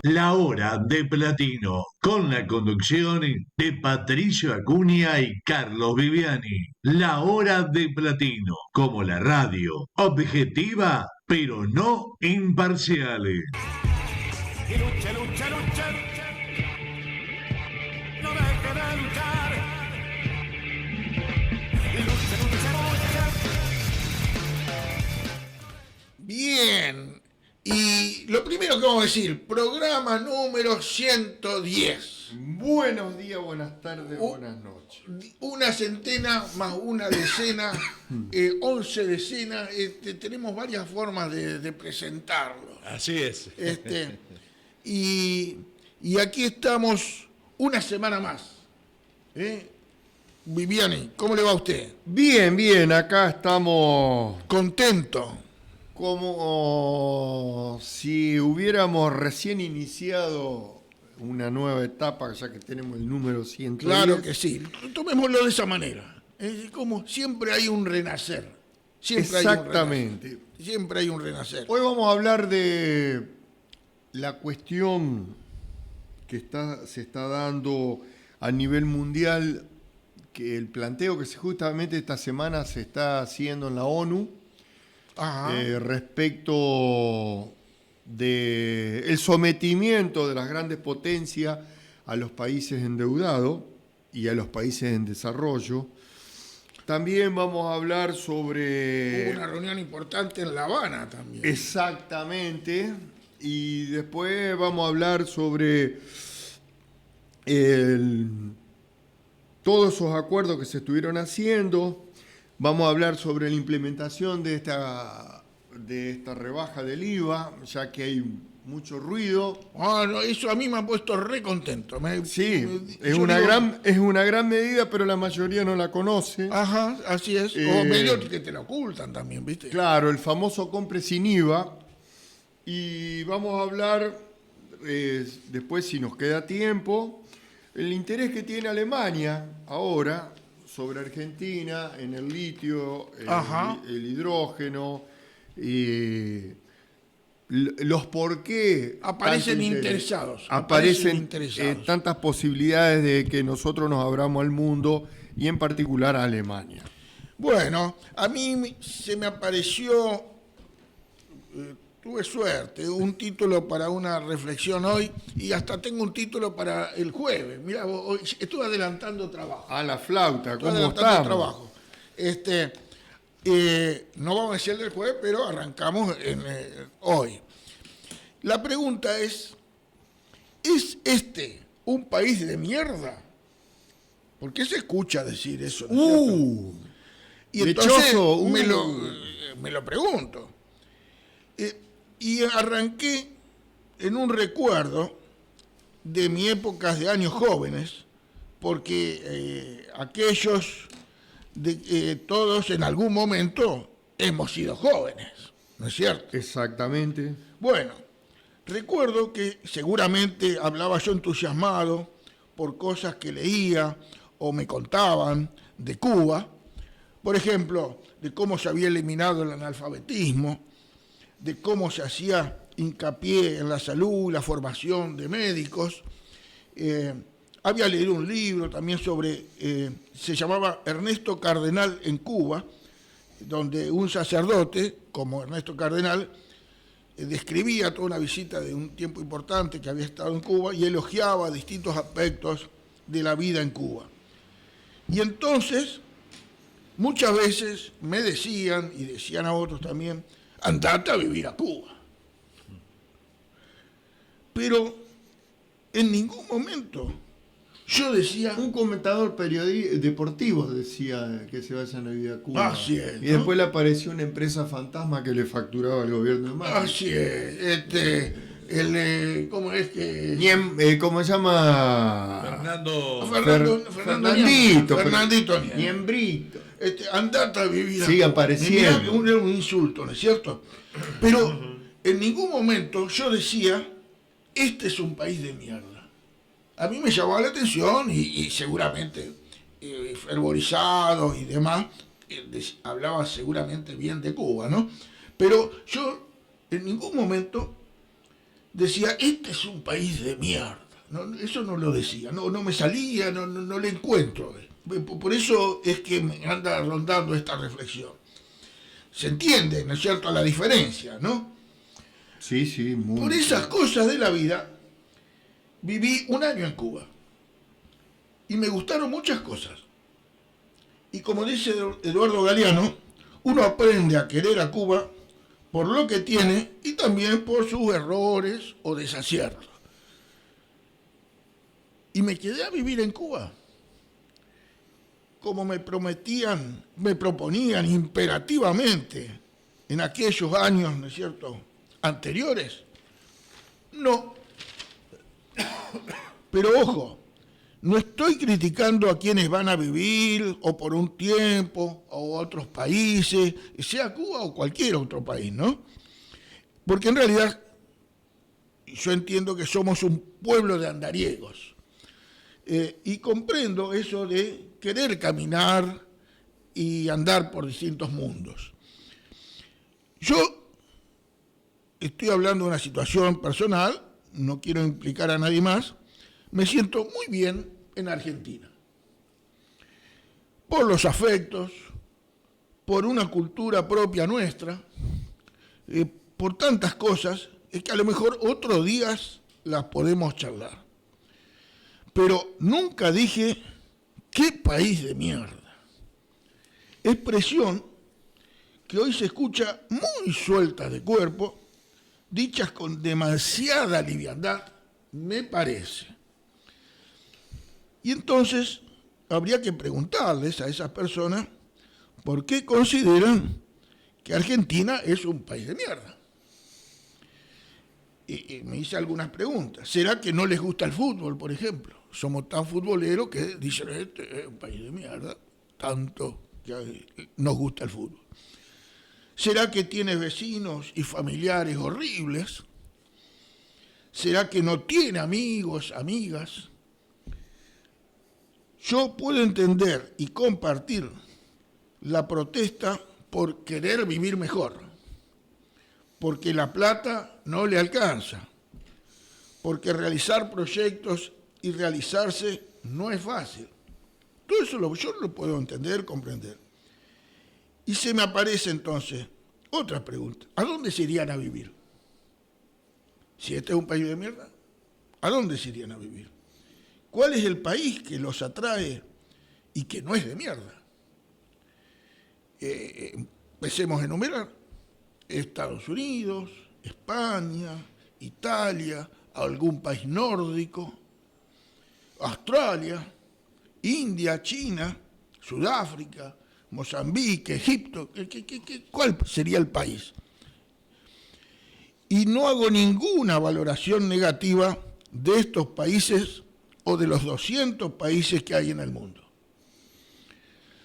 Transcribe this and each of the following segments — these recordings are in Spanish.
La Hora de Platino, con la conducción de Patricio Acuña y Carlos Viviani. La Hora de Platino, como la radio, objetiva, pero no imparcial. Y lucha, lucha, lucha, lucha. No deje de luchar. Y lucha, lucha, lucha. Bien. Y lo primero que vamos a decir, programa número 110. Buenos días, buenas tardes, buenas noches. Una centena más una decena, 11 decenas. Tenemos varias formas de presentarlo. Así es. Y aquí estamos una semana más. Viviani, ¿cómo le va a usted? Bien, bien, acá estamos Contento. como si hubiéramos recién iniciado una nueva etapa, ya que tenemos el número 110. Claro que sí. Tomémoslo de esa manera. Es como siempre hay un renacer. Siempre Exactamente. Hay un renacer. Siempre hay un renacer. Hoy vamos a hablar de la cuestión que se está dando a nivel mundial, que el planteo que justamente esta semana se está haciendo en la ONU, respecto del sometimiento de las grandes potencias a los países endeudados y a los países en desarrollo. También vamos a hablar sobre... Hubo una reunión importante en La Habana también. Exactamente. Y después vamos a hablar sobre todos esos acuerdos que se estuvieron haciendo. Vamos a hablar sobre la implementación de esta rebaja del IVA, ya que hay mucho ruido. No, eso a mí me ha puesto re contento. Sí, es una gran medida, pero la mayoría no la conoce. Ajá, así es. O medio que te la ocultan también, ¿viste? Claro, el famoso compre sin IVA. Y vamos a hablar, después si nos queda tiempo, el interés que tiene Alemania ahora sobre Argentina en el litio, el hidrógeno, y los por qué Aparecen interesados. Aparecen tantas posibilidades de que nosotros nos abramos al mundo y en particular a Alemania. Bueno, a mí se me apareció, tuve suerte, un título para una reflexión hoy y hasta tengo un título para el jueves. Mirá, hoy estuve adelantando trabajo. A la flauta, Estuve ¿cómo adelantando estamos? trabajo. No vamos a decir el del jueves, pero arrancamos hoy. La pregunta ¿es este un país de mierda? ¿Por qué se escucha decir eso? ¿No es cierto? Y entonces lechoso, me lo pregunto. Y arranqué en un recuerdo de mi época de años jóvenes, porque aquellos todos en algún momento hemos sido jóvenes, ¿no es cierto? Exactamente. Bueno, recuerdo que seguramente hablaba yo entusiasmado por cosas que leía o me contaban de Cuba, por ejemplo, de cómo se había eliminado el analfabetismo, de cómo se hacía hincapié en la salud y la formación de médicos. Había leído un libro también sobre, se llamaba Ernesto Cardenal en Cuba, donde un sacerdote, como Ernesto Cardenal, describía toda una visita de un tiempo importante que había estado en Cuba y elogiaba distintos aspectos de la vida en Cuba. Y entonces, muchas veces me decían, y decían a otros también, andate a vivir a Cuba. Pero en ningún momento yo decía... Un comentador deportivo decía que se vayan a vivir a Cuba. Así es, y después le apareció una empresa fantasma que le facturaba al gobierno de Macri. Así es. ¿Cómo es que...? ¿Cómo se llama? Fernandito. Niembrito. Andate a vivir a Sigue Cuba. apareciendo. Era un insulto, ¿no es cierto? Pero en ningún momento yo decía, este es un país de mierda. A mí me llamaba la atención y seguramente fervorizado y demás, hablaba seguramente bien de Cuba, ¿no? Pero yo en ningún momento decía, este es un país de mierda. No, eso no lo decía, no me salía, no le encuentro. Por eso es que me anda rondando esta reflexión. Se entiende, ¿no es cierto?, la diferencia, ¿no? Sí, sí, muy Por esas cosas de la vida, viví un año en Cuba. Y me gustaron muchas cosas. Y como dice Eduardo Galeano, uno aprende a querer a Cuba por lo que tiene y también por sus errores o desaciertos. Y me quedé a vivir en Cuba. Como me proponían imperativamente en aquellos años, ¿no es cierto?, anteriores. No. Pero ojo, no estoy criticando a quienes van a vivir o por un tiempo o a otros países, sea Cuba o cualquier otro país, ¿no? Porque en realidad yo entiendo que somos un pueblo de andariegos. Y comprendo eso de querer caminar y andar por distintos mundos. Yo estoy hablando de una situación personal, no quiero implicar a nadie más, me siento muy bien en Argentina. Por los afectos, por una cultura propia nuestra, por tantas cosas, es que a lo mejor otros días las podemos charlar. Pero nunca dije, ¡qué país de mierda! Expresión que hoy se escucha muy suelta de cuerpo, dichas con demasiada liviandad, me parece. Y entonces habría que preguntarles a esas personas por qué consideran que Argentina es un país de mierda. Y me hice algunas preguntas. ¿Será que no les gusta el fútbol, por ejemplo? Somos tan futboleros que dicen, este es un país de mierda, tanto que nos gusta el fútbol. ¿Será que tiene vecinos y familiares horribles? ¿Será que no tiene amigos, amigas? Yo puedo entender y compartir la protesta por querer vivir mejor, porque la plata no le alcanza, porque realizar proyectos y realizarse no es fácil. Todo eso yo lo puedo entender, comprender. Y se me aparece entonces otra pregunta. ¿A dónde se irían a vivir? Si este es un país de mierda, ¿a dónde se irían a vivir? ¿Cuál es el país que los atrae y que no es de mierda? Empecemos a enumerar. Estados Unidos, España, Italia, algún país nórdico, Australia, India, China, Sudáfrica, Mozambique, Egipto. ¿Cuál sería el país? Y no hago ninguna valoración negativa de estos países o de los 200 países que hay en el mundo.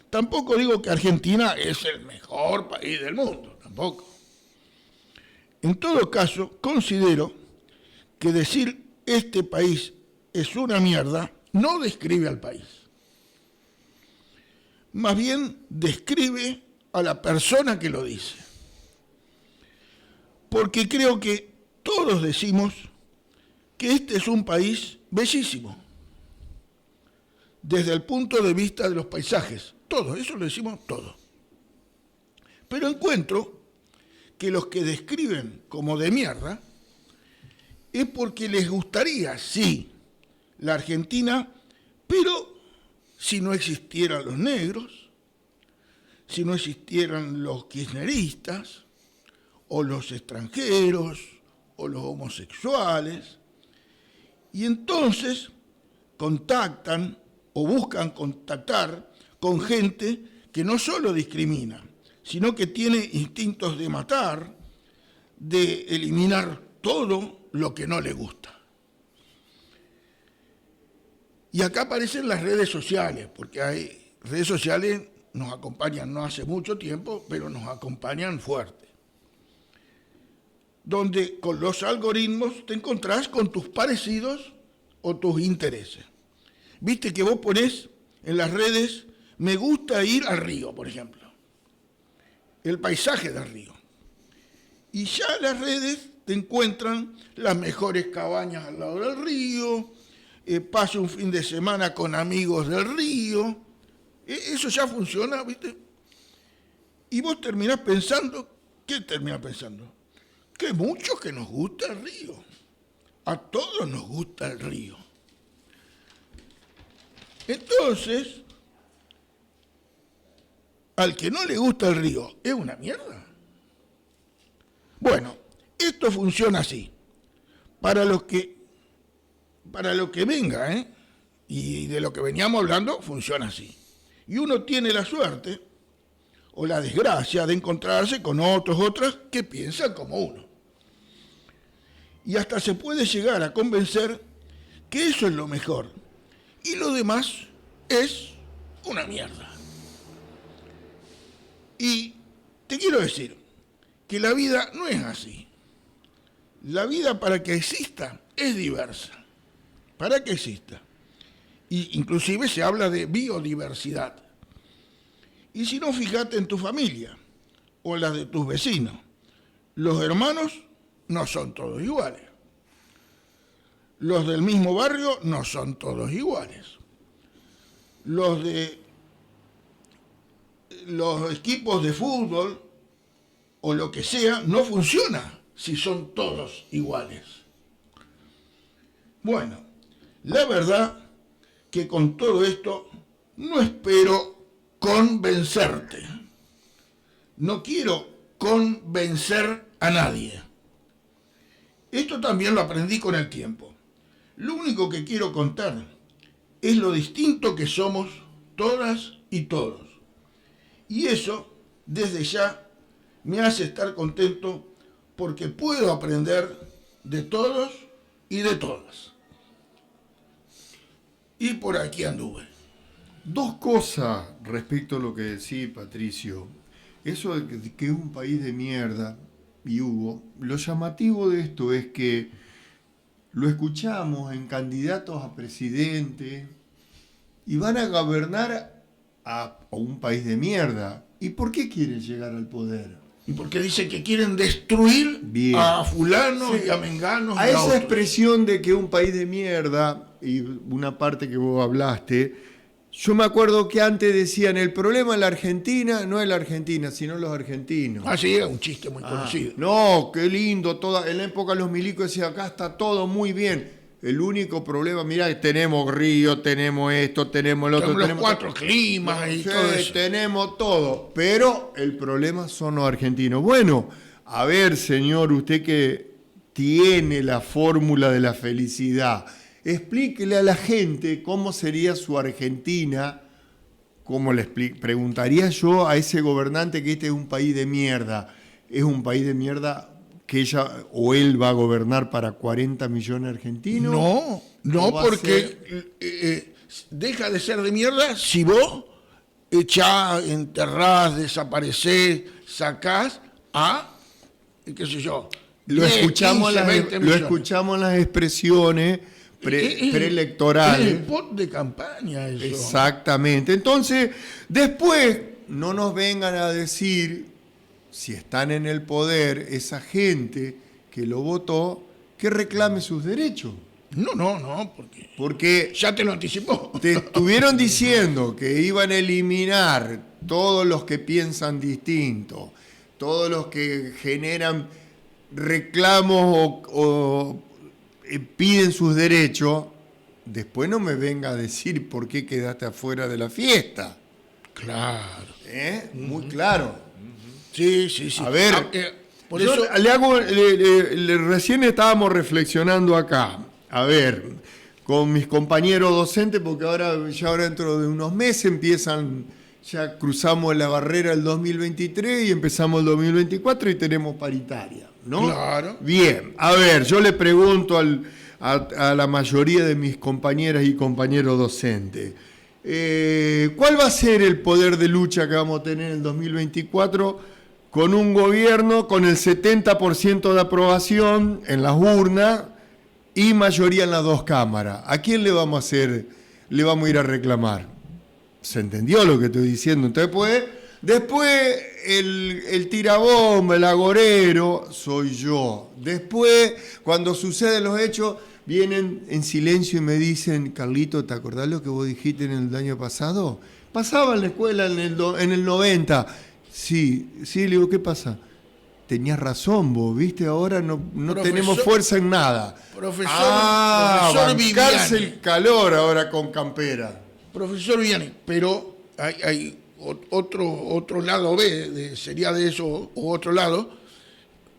Tampoco digo que Argentina es el mejor país del mundo, tampoco. En todo caso, considero que decir este país es una mierda no describe al país. Más bien describe a la persona que lo dice. Porque creo que todos decimos que este es un país bellísimo, desde el punto de vista de los paisajes. Todos, eso lo decimos todos. Pero encuentro que los que describen como de mierda es porque les gustaría, sí, la Argentina, pero si no existieran los negros, si no existieran los kirchneristas, o los extranjeros, o los homosexuales, y entonces contactan o buscan contactar con gente que no solo discrimina, sino que tiene instintos de matar, de eliminar todo lo que no le gusta. Y acá aparecen las redes sociales, porque hay redes sociales nos acompañan no hace mucho tiempo, pero nos acompañan fuerte. Donde con los algoritmos te encontrás con tus parecidos o tus intereses. Viste que vos ponés en las redes, me gusta ir al río, por ejemplo. El paisaje del río. Y ya las redes te encuentran las mejores cabañas al lado del río, pasa un fin de semana con amigos del río, eso ya funciona, ¿viste? Y vos terminás pensando, ¿qué terminás pensando? Que mucho que nos gusta el río, a todos nos gusta el río. Entonces, al que no le gusta el río, ¿es una mierda? Bueno, esto funciona así. Para lo que venga, y de lo que veníamos hablando, funciona así. Y uno tiene la suerte o la desgracia de encontrarse con otras que piensan como uno. Y hasta se puede llegar a convencer que eso es lo mejor. Y lo demás es una mierda. Y te quiero decir que la vida no es así. La vida, para que exista, es diversa. Para que exista. Y inclusive se habla de biodiversidad. Y si no, fíjate en tu familia o la de tus vecinos. Los hermanos no son todos iguales. Los del mismo barrio no son todos iguales. Los equipos de fútbol o lo que sea no funciona si son todos iguales. Bueno, la verdad que con todo esto no espero convencerte. No quiero convencer a nadie. Esto también lo aprendí con el tiempo. Lo único que quiero contar es lo distinto que somos todas y todos. Y eso, desde ya, me hace estar contento porque puedo aprender de todos y de todas. Y por aquí anduve. Dos cosas respecto a lo que decís, Patricio. Eso de que es un país de mierda, y Hugo, lo llamativo de esto es que lo escuchamos en candidatos a presidente y van a gobernar a un país de mierda. ¿Y por qué quieren llegar al poder? Y porque dicen que quieren destruir Bien. a fulanos y a menganos. A y esa otros. expresión de que un país de mierda, y una parte que vos hablaste, yo me acuerdo que antes decían, el problema de la Argentina no es la Argentina, sino los argentinos. Ah, sí, era un chiste muy conocido. No, qué lindo, en la época de los milicos decían, acá está todo muy bien. El único problema, mirá, tenemos río, tenemos esto, tenemos lo otro. Tenemos los 4 climas y Sí, todo eso. tenemos todo, pero el problema son los argentinos. Bueno, a ver, señor, usted que tiene la fórmula de la felicidad, explíquele a la gente cómo sería su Argentina, cómo le preguntaría yo a ese gobernante que este es un país de mierda. ¿Es un país de mierda que ella o él va a gobernar para 40 millones de argentinos? No, va a porque deja de ser de mierda si vos echás, enterrás, desaparecés, sacás a, qué sé yo, Lo 10, escuchamos, 15, 20 millones. escuchamos en las expresiones preelectorales. Es el spot de campaña eso. Exactamente. Entonces, después no nos vengan a decir, si están en el poder, esa gente que lo votó, que reclame sus derechos. No, Porque ya te lo anticipó. te estuvieron diciendo que iban a eliminar todos los que piensan distinto, todos los que generan reclamos o piden sus derechos. Después no me venga a decir por qué quedaste afuera de la fiesta. Claro. Muy claro. Sí. A ver, por yo eso recién estábamos reflexionando acá. A ver, con mis compañeros docentes, porque ahora dentro de unos meses ya cruzamos la barrera del 2023 y empezamos el 2024 y tenemos paritaria, ¿no? Claro. Bien, a ver, yo le pregunto a la mayoría de mis compañeras y compañeros docentes, ¿cuál va a ser el poder de lucha que vamos a tener en el 2024 con un gobierno con el 70% de aprobación en las urnas y mayoría en las dos cámaras? ¿A quién le vamos a ir a reclamar? ¿Se entendió lo que estoy diciendo? Entonces, pues, Después el tirabomba, el agorero, soy yo. Después, cuando suceden los hechos, vienen en silencio y me dicen, Carlito, ¿te acordás lo que vos dijiste en el año pasado? Pasaba en la escuela en el 90. Sí, le digo, ¿qué pasa? Tenías razón vos, ¿viste? Ahora no tenemos fuerza en nada. Profesor bancarse Viviani. el calor ahora con campera. Profesor Viviani, pero hay otro lado B, sería de eso u otro lado,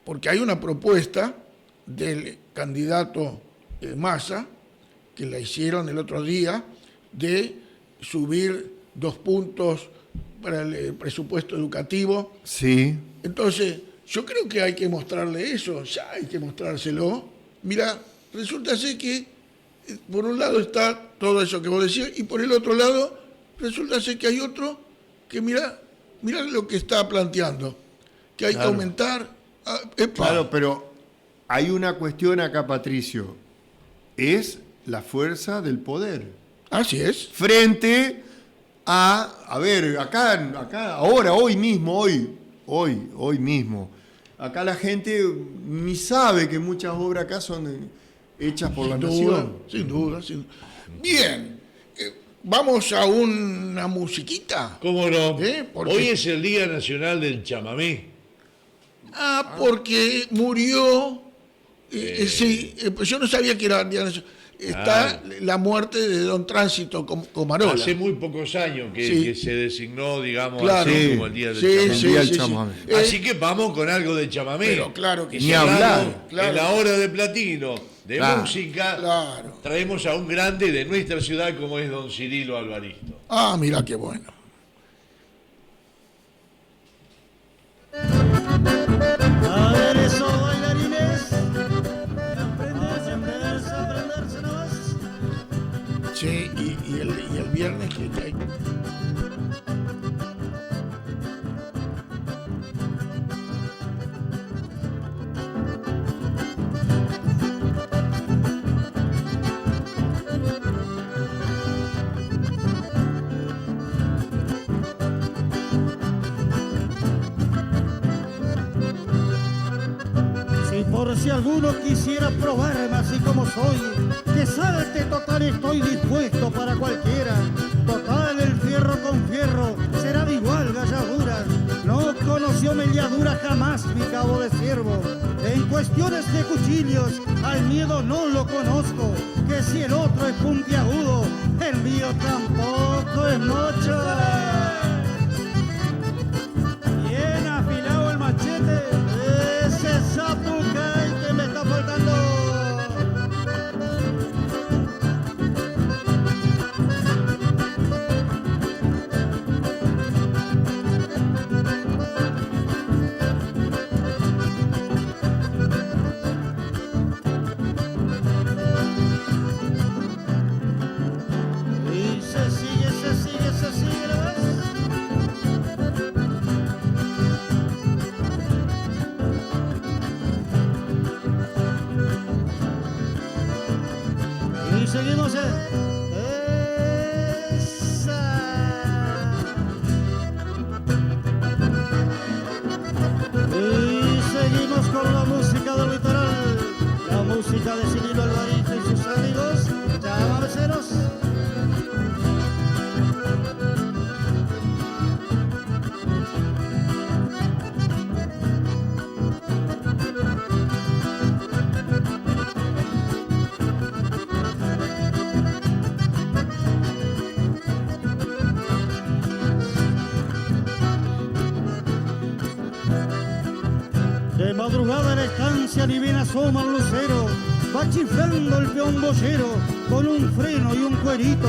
porque hay una propuesta del candidato Massa, que la hicieron el otro día, de subir 2 puntos para el presupuesto educativo. Sí. Entonces, yo creo que hay que mostrarle eso, ya hay que mostrárselo. Mira, resulta ser que por un lado está todo eso que vos decías y por el otro lado resulta ser que hay otro que mira lo que está planteando, que hay que aumentar. Claro, pero hay una cuestión acá, Patricio. Es la fuerza del poder. Así es. Frente a ver, acá, ahora, hoy mismo. Acá la gente ni sabe que muchas obras acá son hechas por la nación. Sin duda. Bien, vamos a una musiquita. ¿Cómo no? Porque- Hoy es el Día Nacional del Chamamé. Porque murió. Sí, pues yo no sabía que era. Está la muerte de don Tránsito Comarola. Hace muy pocos años que se designó, digamos, Claro. así Sí. como el Día del Sí, Chamamé. sí, Día del sí, chamamé. sí. Así que vamos con algo de chamamé. Pero claro que Ni sí. hablar. Claro. En la hora de platino, de Claro. música, Claro. traemos a un grande de nuestra ciudad como es don Cirilo Alvaristo. Mira qué bueno. A ver eso, bailarines. Aprenderse nomás. Sí, y el viernes que hay. Si por si alguno quisiera probarme así como soy, que salte total estoy dispuesto para cualquiera. Total el fierro con fierro será de igual galladura. No conoció melladura jamás mi cabo de ciervo. En cuestiones de cuchillos al miedo no lo conozco. Que si el otro es puntiagudo, el mío tampoco es mocho. Bien afilado el machete. Ese zapucay que me está faltando. Y se sigue, ¿lo ves? Y seguimos esa. Y seguimos con la música del litoral, la música de Cirilo Alvaristo y sus amigos chamameceros. De madrugada en la estancia ni bien asoma el lucero, va chiflando el peón boyero con un freno y un cuerito,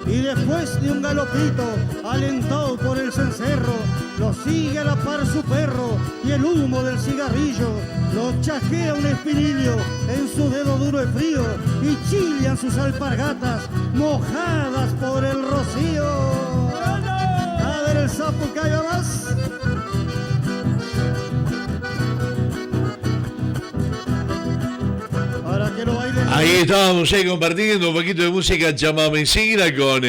y después de un galopito, alentado por el cencerro, lo sigue a la par su perro, y el humo del cigarrillo lo chasquea un espinillo en su dedo duro y frío, y chillan sus alpargatas mojadas por el rocío. A ver el sapo que haya más. Para que lo bailen. Ahí estábamos compartiendo un poquito de música chamamecina con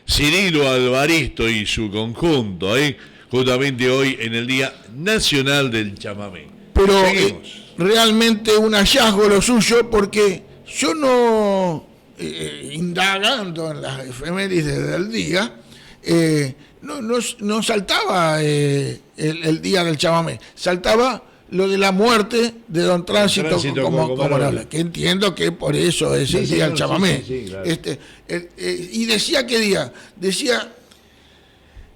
Cirilo Alvaristo y su conjunto. justamente hoy en el Día Nacional del Chamamé. Pero Seguimos. realmente un hallazgo lo suyo, porque yo no, indagando en las efemérides del día, no saltaba el Día del Chamamé, saltaba lo de la muerte de don Tránsito como Morales, que entiendo que por eso es el Día del Chamamé. Sí, claro. Y decía qué día, decía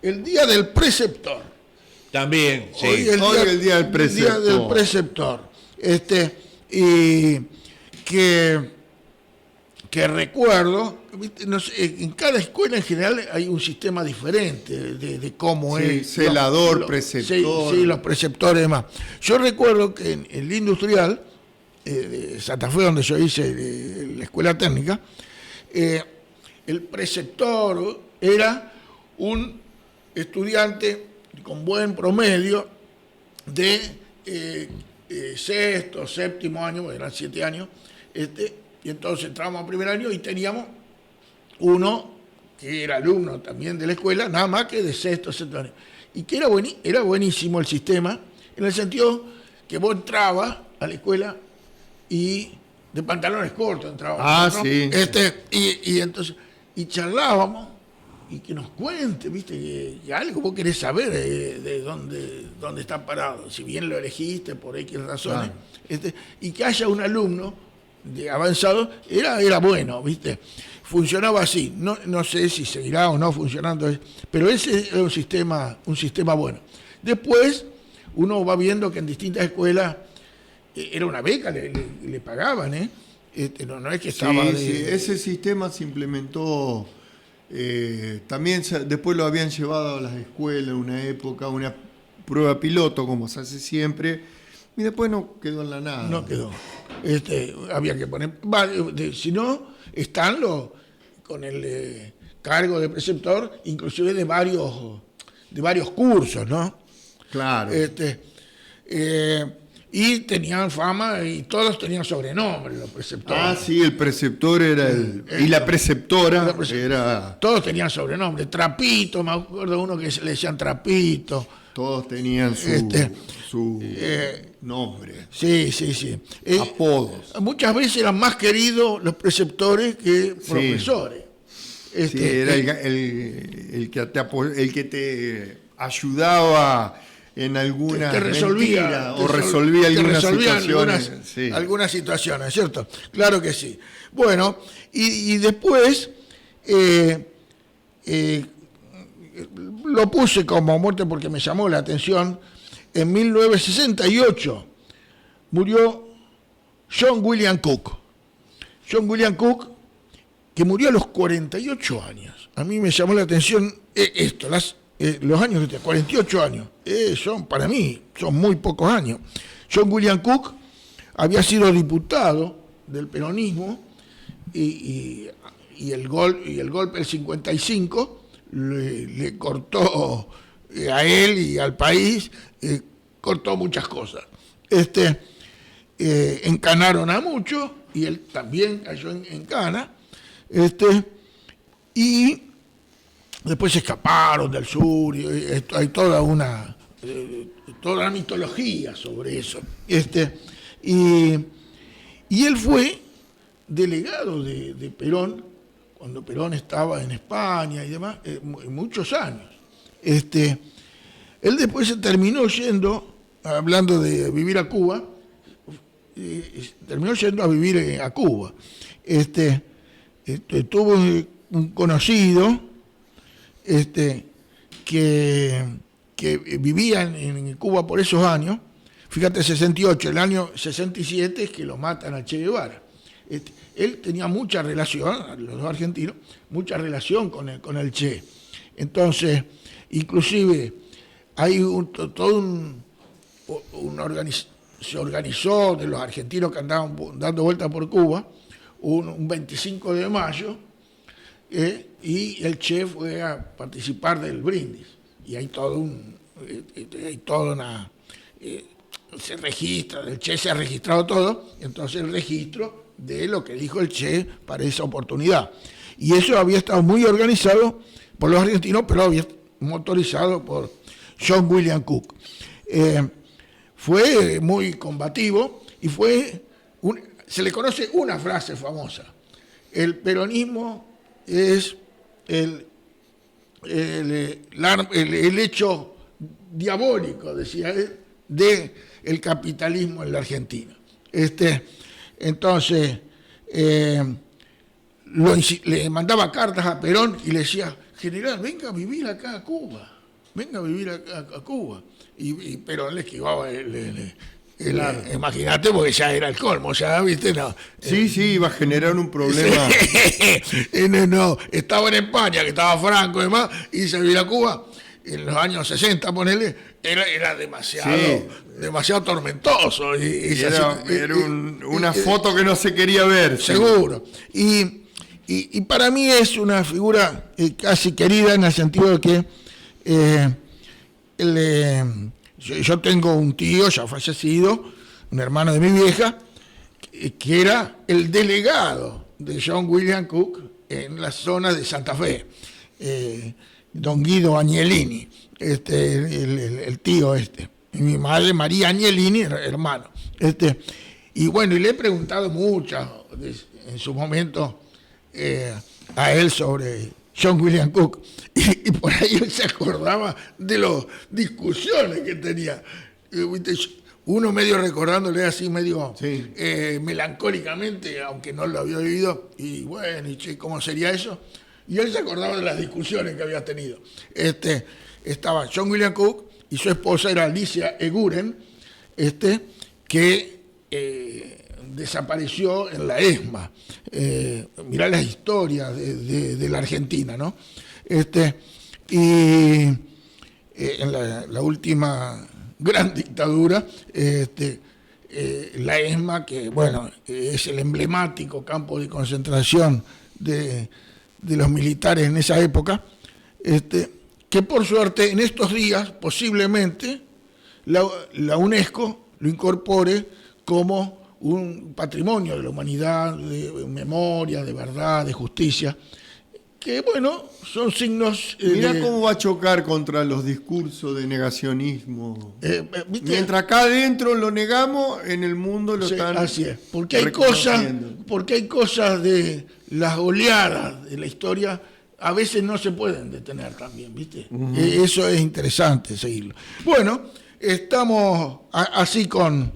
el Día del Preceptor. También, sí. Hoy el Día del Preceptor. Día del Preceptor. Y que recuerdo, ¿viste? No sé, en cada escuela en general hay un sistema diferente de cómo Sí, es. celador, preceptor. Sí, los preceptores y demás. Yo recuerdo que en el industrial de Santa Fe, donde yo hice la escuela técnica, el preceptor era un estudiante con buen promedio de sexto, séptimo año, eran 7 años, y entonces entramos a primer año y teníamos uno que era alumno también de la escuela, nada más que de sexto, séptimo año, y que era buenísimo el sistema, en el sentido que vos entrabas a la escuela y de pantalones cortos entrabas. ¿no? Sí. Y entonces, y charlábamos, y que nos cuente, viste, que algo vos querés saber de dónde está parado, si bien lo elegiste por X razones, y que haya un alumno de avanzado, era bueno, viste, funcionaba así, no sé si seguirá o no funcionando, pero ese era un sistema bueno. Después uno va viendo que en distintas escuelas era una beca, le pagaban, no es que estaba Sí, ese sistema se implementó. También después lo habían llevado a las escuelas en una época, una prueba piloto, como se hace siempre, y después no quedó en la nada. No quedó. Había que poner. Si no, están con el cargo de preceptor, inclusive de varios cursos, ¿no? Claro. Y tenían fama y todos tenían sobrenombre los preceptores. Sí, el preceptor era y la preceptora era. Todos tenían sobrenombre. Trapito, me acuerdo de uno que le decían Trapito. Todos tenían su nombre. Sí. Apodos. Muchas veces eran más queridos los preceptores que profesores. Sí, era el que te ayudaba en alguna resolvía algunas situaciones, ¿cierto? Claro que sí. Bueno, y después lo puse como muerte porque me llamó la atención. En 1968 murió John William Cook. John William Cook, que murió a los 48 años. A mí me llamó la atención los años que tiene, 48 años, para mí, son muy pocos años. John William Cook había sido diputado del peronismo y el golpe del 55 le cortó a él y al país, cortó muchas cosas. Encanaron a muchos y él también cayó en cana. Y después se escaparon del sur, y hay toda una mitología sobre eso. Y él fue delegado de Perón, cuando Perón estaba en España y demás, muchos años. Él después se terminó yendo, hablando de vivir a Cuba, terminó yendo a vivir a Cuba. Tuvo un conocido que vivía en Cuba por esos años. Fíjate, 68, el año 67 es que lo matan a Che Guevara. Él tenía mucha relación, los dos argentinos, mucha relación con el Che. Entonces, inclusive, hay se organizó de los argentinos que andaban dando vueltas por Cuba, un 25 de mayo, y el Che fue a participar del brindis. Y hay se registra, el Che se ha registrado todo, entonces el registro de lo que dijo el Che para esa oportunidad. Y eso había estado muy organizado por los argentinos, pero había motorizado por John William Cook. Fue muy combativo y se le conoce una frase famosa: el peronismo es el hecho diabólico, decía él, del capitalismo en la Argentina. Entonces, le mandaba cartas a Perón y le decía: general, venga a vivir acá a Cuba, venga a vivir acá a Cuba. Y Perón le esquivaba, Claro. imagínate, porque ya era el colmo, ya, ¿viste? No. Sí, iba a generar un problema. No, estaba en España, que estaba Franco y demás, y se vino a Cuba en los años 60, ponele, era demasiado tormentoso. Era una foto que no se quería ver. Seguro. Y para mí es una figura casi querida, en el sentido de que yo tengo un tío ya fallecido, un hermano de mi vieja, que era el delegado de John William Cook en la zona de Santa Fe, don Guido Agnellini, el tío y mi madre María Agnellini, hermano. Y bueno, y le he preguntado mucho en su momento a él sobre John William Cook, y por ahí él se acordaba de las discusiones que tenía. Uno medio recordándole así, medio melancólicamente, aunque no lo había vivido, y bueno, y che, ¿cómo sería eso? Y él se acordaba de las discusiones que había tenido. Estaba John William Cook y su esposa era Alicia Eguren, que desapareció en la ESMA. Mirá las historias de la Argentina, ¿no? Y en la última gran dictadura, la ESMA, que bueno, es el emblemático campo de concentración de los militares en esa época, que por suerte en estos días posiblemente la UNESCO lo incorpore como un patrimonio de la humanidad, de memoria, de verdad, de justicia, que bueno, son signos... Mirá cómo va a chocar contra los discursos de negacionismo. ¿viste? Mientras acá adentro lo negamos, en el mundo lo están... Así es, porque hay cosas de las oleadas de la historia, a veces no se pueden detener también, ¿viste? Eso es interesante seguirlo. Bueno, estamos así con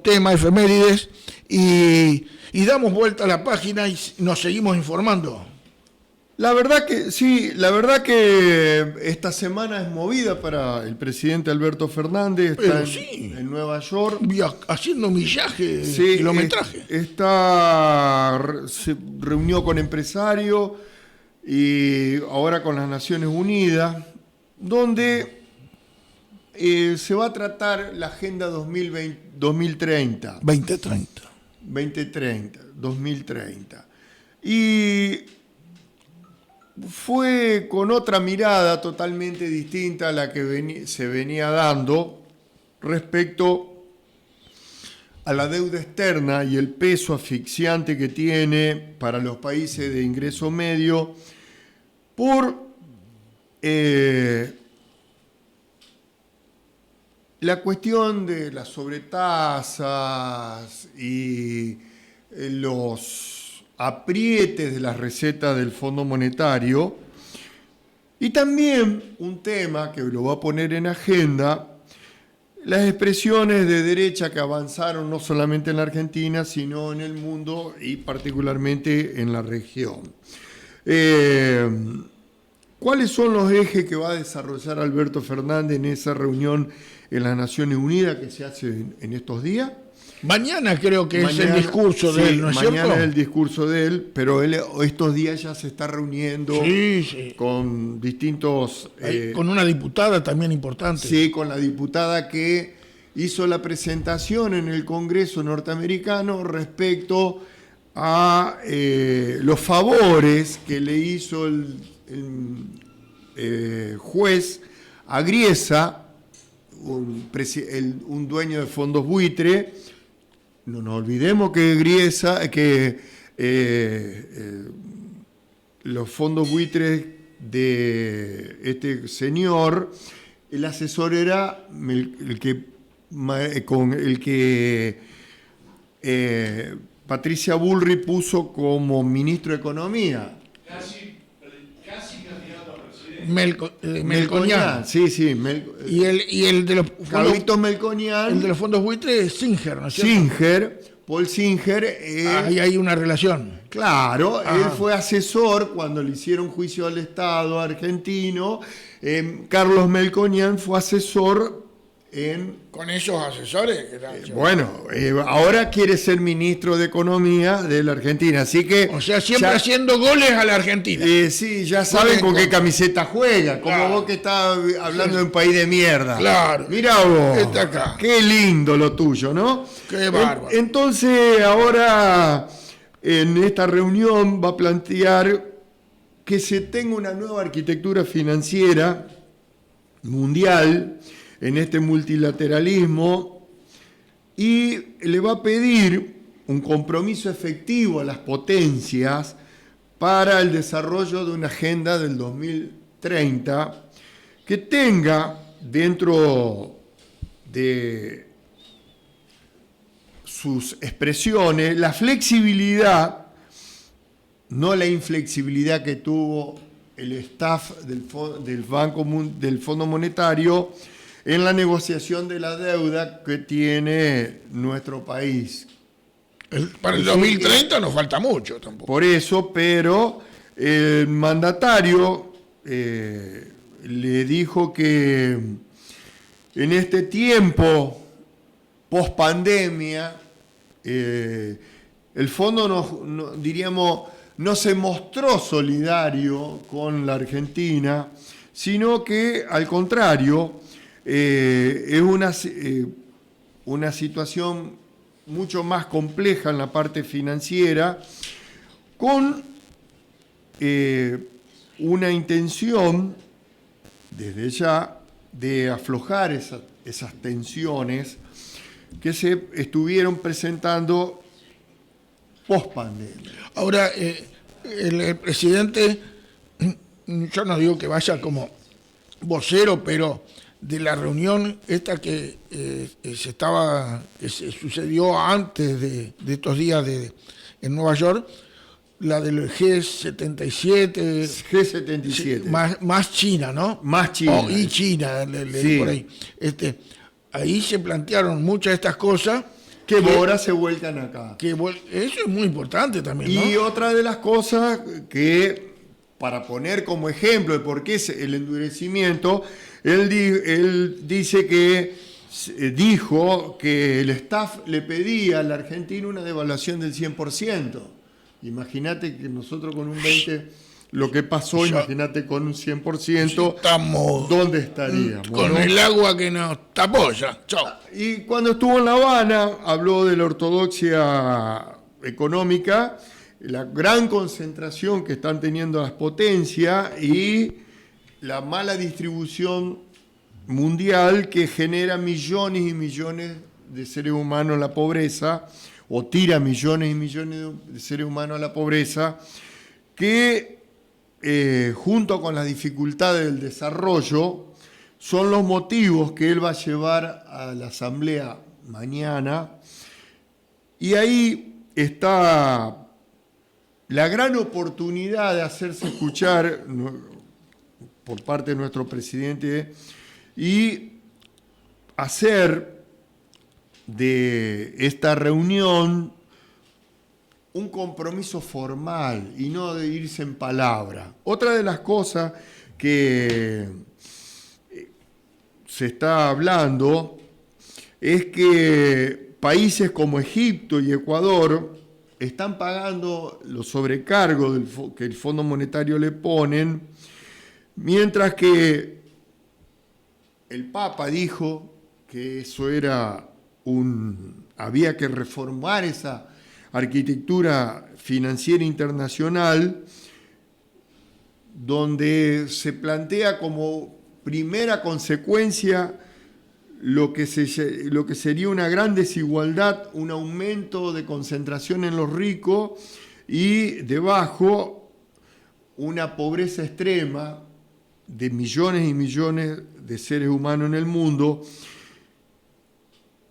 tema efemérides y damos vuelta a la página y nos seguimos informando. La verdad que sí, la verdad que esta semana es movida para el presidente Alberto Fernández, está en Nueva York. Haciendo millaje, Sí, kilometraje. Se reunió con empresarios y ahora con las Naciones Unidas, donde se va a tratar la Agenda 2030. 2030. Y fue con otra mirada totalmente distinta a la que se venía dando respecto a la deuda externa y el peso asfixiante que tiene para los países de ingreso medio por la cuestión de las sobretasas y los aprietes de las recetas del Fondo Monetario, y también un tema que lo va a poner en agenda, las expresiones de derecha que avanzaron no solamente en la Argentina, sino en el mundo y particularmente en la región. ¿Cuáles son los ejes que va a desarrollar Alberto Fernández en esa reunión en las Naciones Unidas que se hace en estos días? Mañana creo que es el discurso de él, ¿no es cierto? Mañana es el discurso de él, pero él estos días ya se está reuniendo con distintos... con una diputada también importante. Sí, con la diputada que hizo la presentación en el Congreso norteamericano respecto a los favores que le hizo el juez a Griesa, un dueño de fondos buitre. No nos olvidemos que los fondos buitres de este señor el asesor era con el que Patricia Bullrich puso como ministro de Economía. Casi candidato a presidente. Melconian. Sí. Y el de los fondos, Carlitos Melconian. el de los fondos buitres es Singer, ¿no es cierto? Singer, Paul Singer. Ahí hay una relación. Claro, Ajá. él fue asesor cuando le hicieron juicio al Estado argentino. Carlos Melconian fue asesor Con esos asesores. ahora quiere ser ministro de Economía de la Argentina, así que... O sea, siempre haciendo goles a la Argentina. sí, ya saben con qué camiseta juega, como Claro. vos que estás hablando de un país de mierda. Claro. Mirá vos, Está acá. qué lindo lo tuyo, ¿no? Qué bárbaro. Entonces, ahora, en esta reunión va a plantear que se tenga una nueva arquitectura financiera mundial, en este multilateralismo, y le va a pedir un compromiso efectivo a las potencias para el desarrollo de una agenda del 2030 que tenga dentro de sus expresiones la flexibilidad, no la inflexibilidad que tuvo el staff del Fondo Monetario en la negociación de la deuda que tiene nuestro país. Para el 2030 nos falta mucho tampoco. Por eso, pero el mandatario le dijo que en este tiempo post pandemia el fondo no se mostró solidario con la Argentina, sino que al contrario es una situación mucho más compleja en la parte financiera, con una intención desde ya de aflojar esas tensiones que se estuvieron presentando post pandemia. Ahora, el presidente, yo no digo que vaya como vocero, pero de la reunión esta que se sucedió antes de estos días en Nueva York, la del G77. Más China, ¿no? Más China. Y China, Sí. por ahí. Ahí se plantearon muchas de estas cosas. Que ahora se vuelcan acá. Eso es muy importante también, ¿no? Y otra de las cosas que, para poner como ejemplo de por qué es el endurecimiento, él dice que dijo que el staff le pedía a la Argentina una devaluación del 100%. Imagínate que nosotros con un 20%, lo que pasó, imagínate con un 100%, estamos ¿dónde estaríamos? con ¿no? el agua que nos tapó ya. Chau. Y cuando estuvo en La Habana, habló de la ortodoxia económica, la gran concentración que están teniendo las potencias y la mala distribución mundial que genera millones y millones de seres humanos en la pobreza, o tira millones y millones de seres humanos a la pobreza, que junto con las dificultades del desarrollo son los motivos que él va a llevar a la asamblea mañana. Y ahí está la gran oportunidad de hacerse escuchar por parte de nuestro presidente y hacer de esta reunión un compromiso formal y no de irse en palabra. Otra de las cosas que se está hablando es que países como Egipto y Ecuador están pagando los sobrecargos que el Fondo Monetario le ponen, mientras que el Papa dijo que eso había que reformar esa arquitectura financiera internacional, donde se plantea como primera consecuencia lo que sería una gran desigualdad, un aumento de concentración en los ricos y debajo una pobreza extrema de millones y millones de seres humanos en el mundo.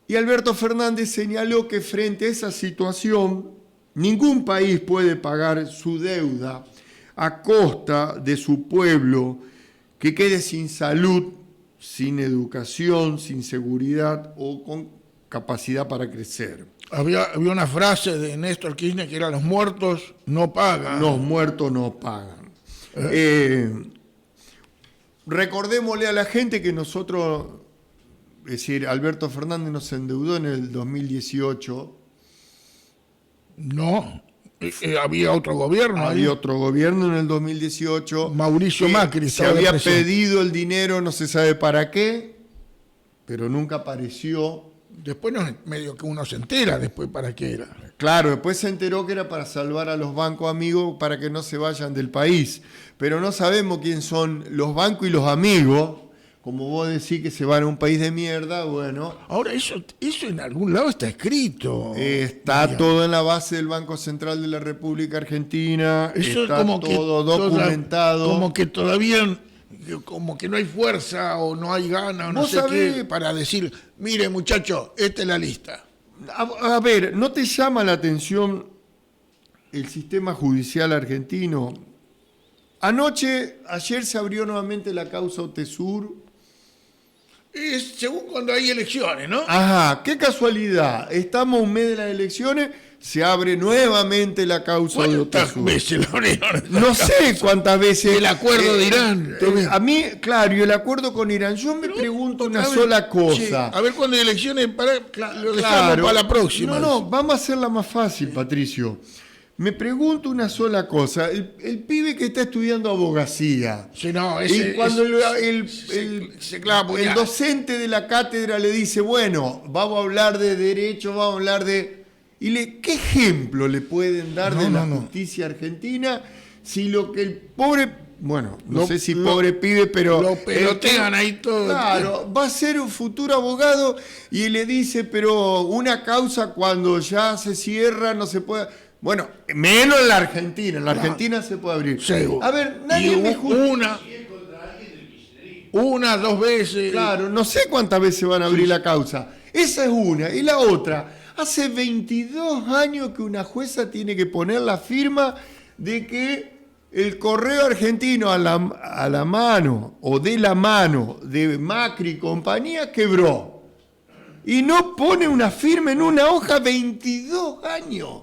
Y Alberto Fernández señaló que frente a esa situación, ningún país puede pagar su deuda a costa de su pueblo que quede sin salud, sin educación, sin seguridad o con capacidad para crecer. Había una frase de Néstor Kirchner que era: los muertos no pagan. Los muertos no pagan. Recordémosle a la gente que nosotros, es decir, Alberto Fernández nos endeudó en el 2018. No, había otro gobierno. Había ahí. otro gobierno en el 2018. Mauricio Macri se estaba de había presidente. pedido el dinero, no se sabe para qué, pero nunca apareció. Después medio que uno se entera después para qué era. Claro, después se enteró que era para salvar a los bancos amigos para que no se vayan del país. Pero no sabemos quién son los bancos y los amigos. Como vos decís que se van a un país de mierda, bueno. Ahora, eso en algún lado está escrito. Está todo en la base del Banco Central de la República Argentina. Eso está es como todo que documentado. como que todavía, como que no hay fuerza o no hay gana o no ¿Vos sé sabés? qué para decir: mire, muchacho, esta es la lista. A ver, ¿no te llama la atención el sistema judicial argentino? Ayer se abrió nuevamente la causa Otesur. Es según cuando hay elecciones, ¿no? Ajá, qué casualidad. Estamos un mes de las elecciones, se abre nuevamente la causa de ¿Cuántas Otesur. veces lo abrieron? No sé cuántas veces. El acuerdo de Irán. A mí, claro, y el acuerdo con Irán. Yo me pregunto una A ver, sola cosa. che, a ver cuando hay elecciones, lo dejamos Claro. para la próxima. No, vamos a hacerla más fácil, Patricio. Me pregunto una sola cosa. El pibe que está estudiando abogacía. Sí, no, Y cuando se clava el puñalada. docente de la cátedra le dice, bueno, vamos a hablar de derecho, vamos a hablar de... ¿Qué ejemplo le pueden dar de la justicia argentina si lo que el pobre... Bueno, no sé si pobre pibe, pero... Lo pelotean ahí todo. Claro, va a ser un futuro abogado y le dice, pero una causa cuando ya se cierra no se puede... Bueno, menos en la Argentina. En la Argentina se puede abrir. Seguro. A ver, nadie me justifica. Una, dos veces. Claro, no sé cuántas veces van a abrir la causa. Esa es una. Y la otra, hace 22 años que una jueza tiene que poner la firma de que el correo argentino a la mano o de la mano de Macri y compañía quebró. Y no pone una firma en una hoja 22 años.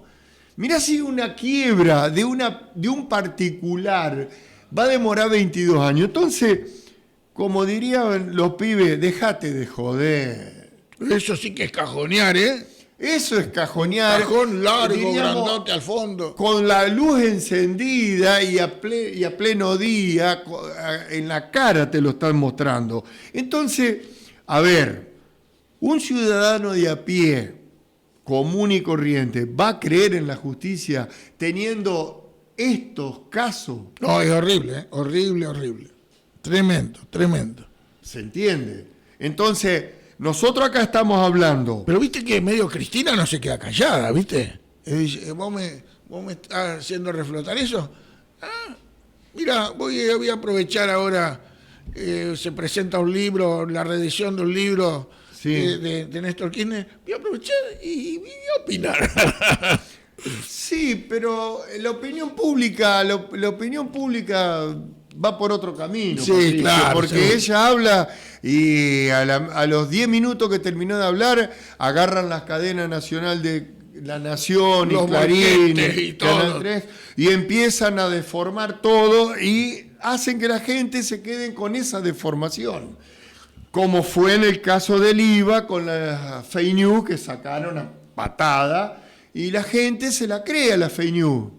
Mirá si una quiebra de un particular va a demorar 22 años. Entonces, como dirían los pibes, déjate de joder. Eso sí que es cajonear, ¿eh? Eso es cajonear. Cajón largo, diríamos, grandote al fondo. con la luz encendida y a pleno día, en la cara te lo están mostrando. Entonces, a ver, un ciudadano de a pie, común y corriente, ¿va a creer en la justicia teniendo estos casos? No, es horrible, ¿eh? Horrible, horrible. Tremendo, tremendo. ¿Se entiende? Entonces, nosotros acá estamos hablando. Pero viste que medio Cristina no se queda callada, ¿viste? Dice, ¿vos me estás haciendo reflotar eso? Ah, mira, voy a aprovechar ahora, se presenta un libro, la reedición de un libro de Néstor Kirchner, voy a aprovechar y voy a opinar. Sí, pero la opinión pública va por otro camino. Sí, Patricio, claro, porque seguro. ella habla y a los 10 minutos que terminó de hablar, agarran las cadenas nacional de La Nación Los y Clarín banquetes y Canal todo. 3 y empiezan a deformar todo y hacen que la gente se quede con esa deformación. Como fue en el caso del IVA con la fake news que sacaron a patada y la gente se la cree a la fake news.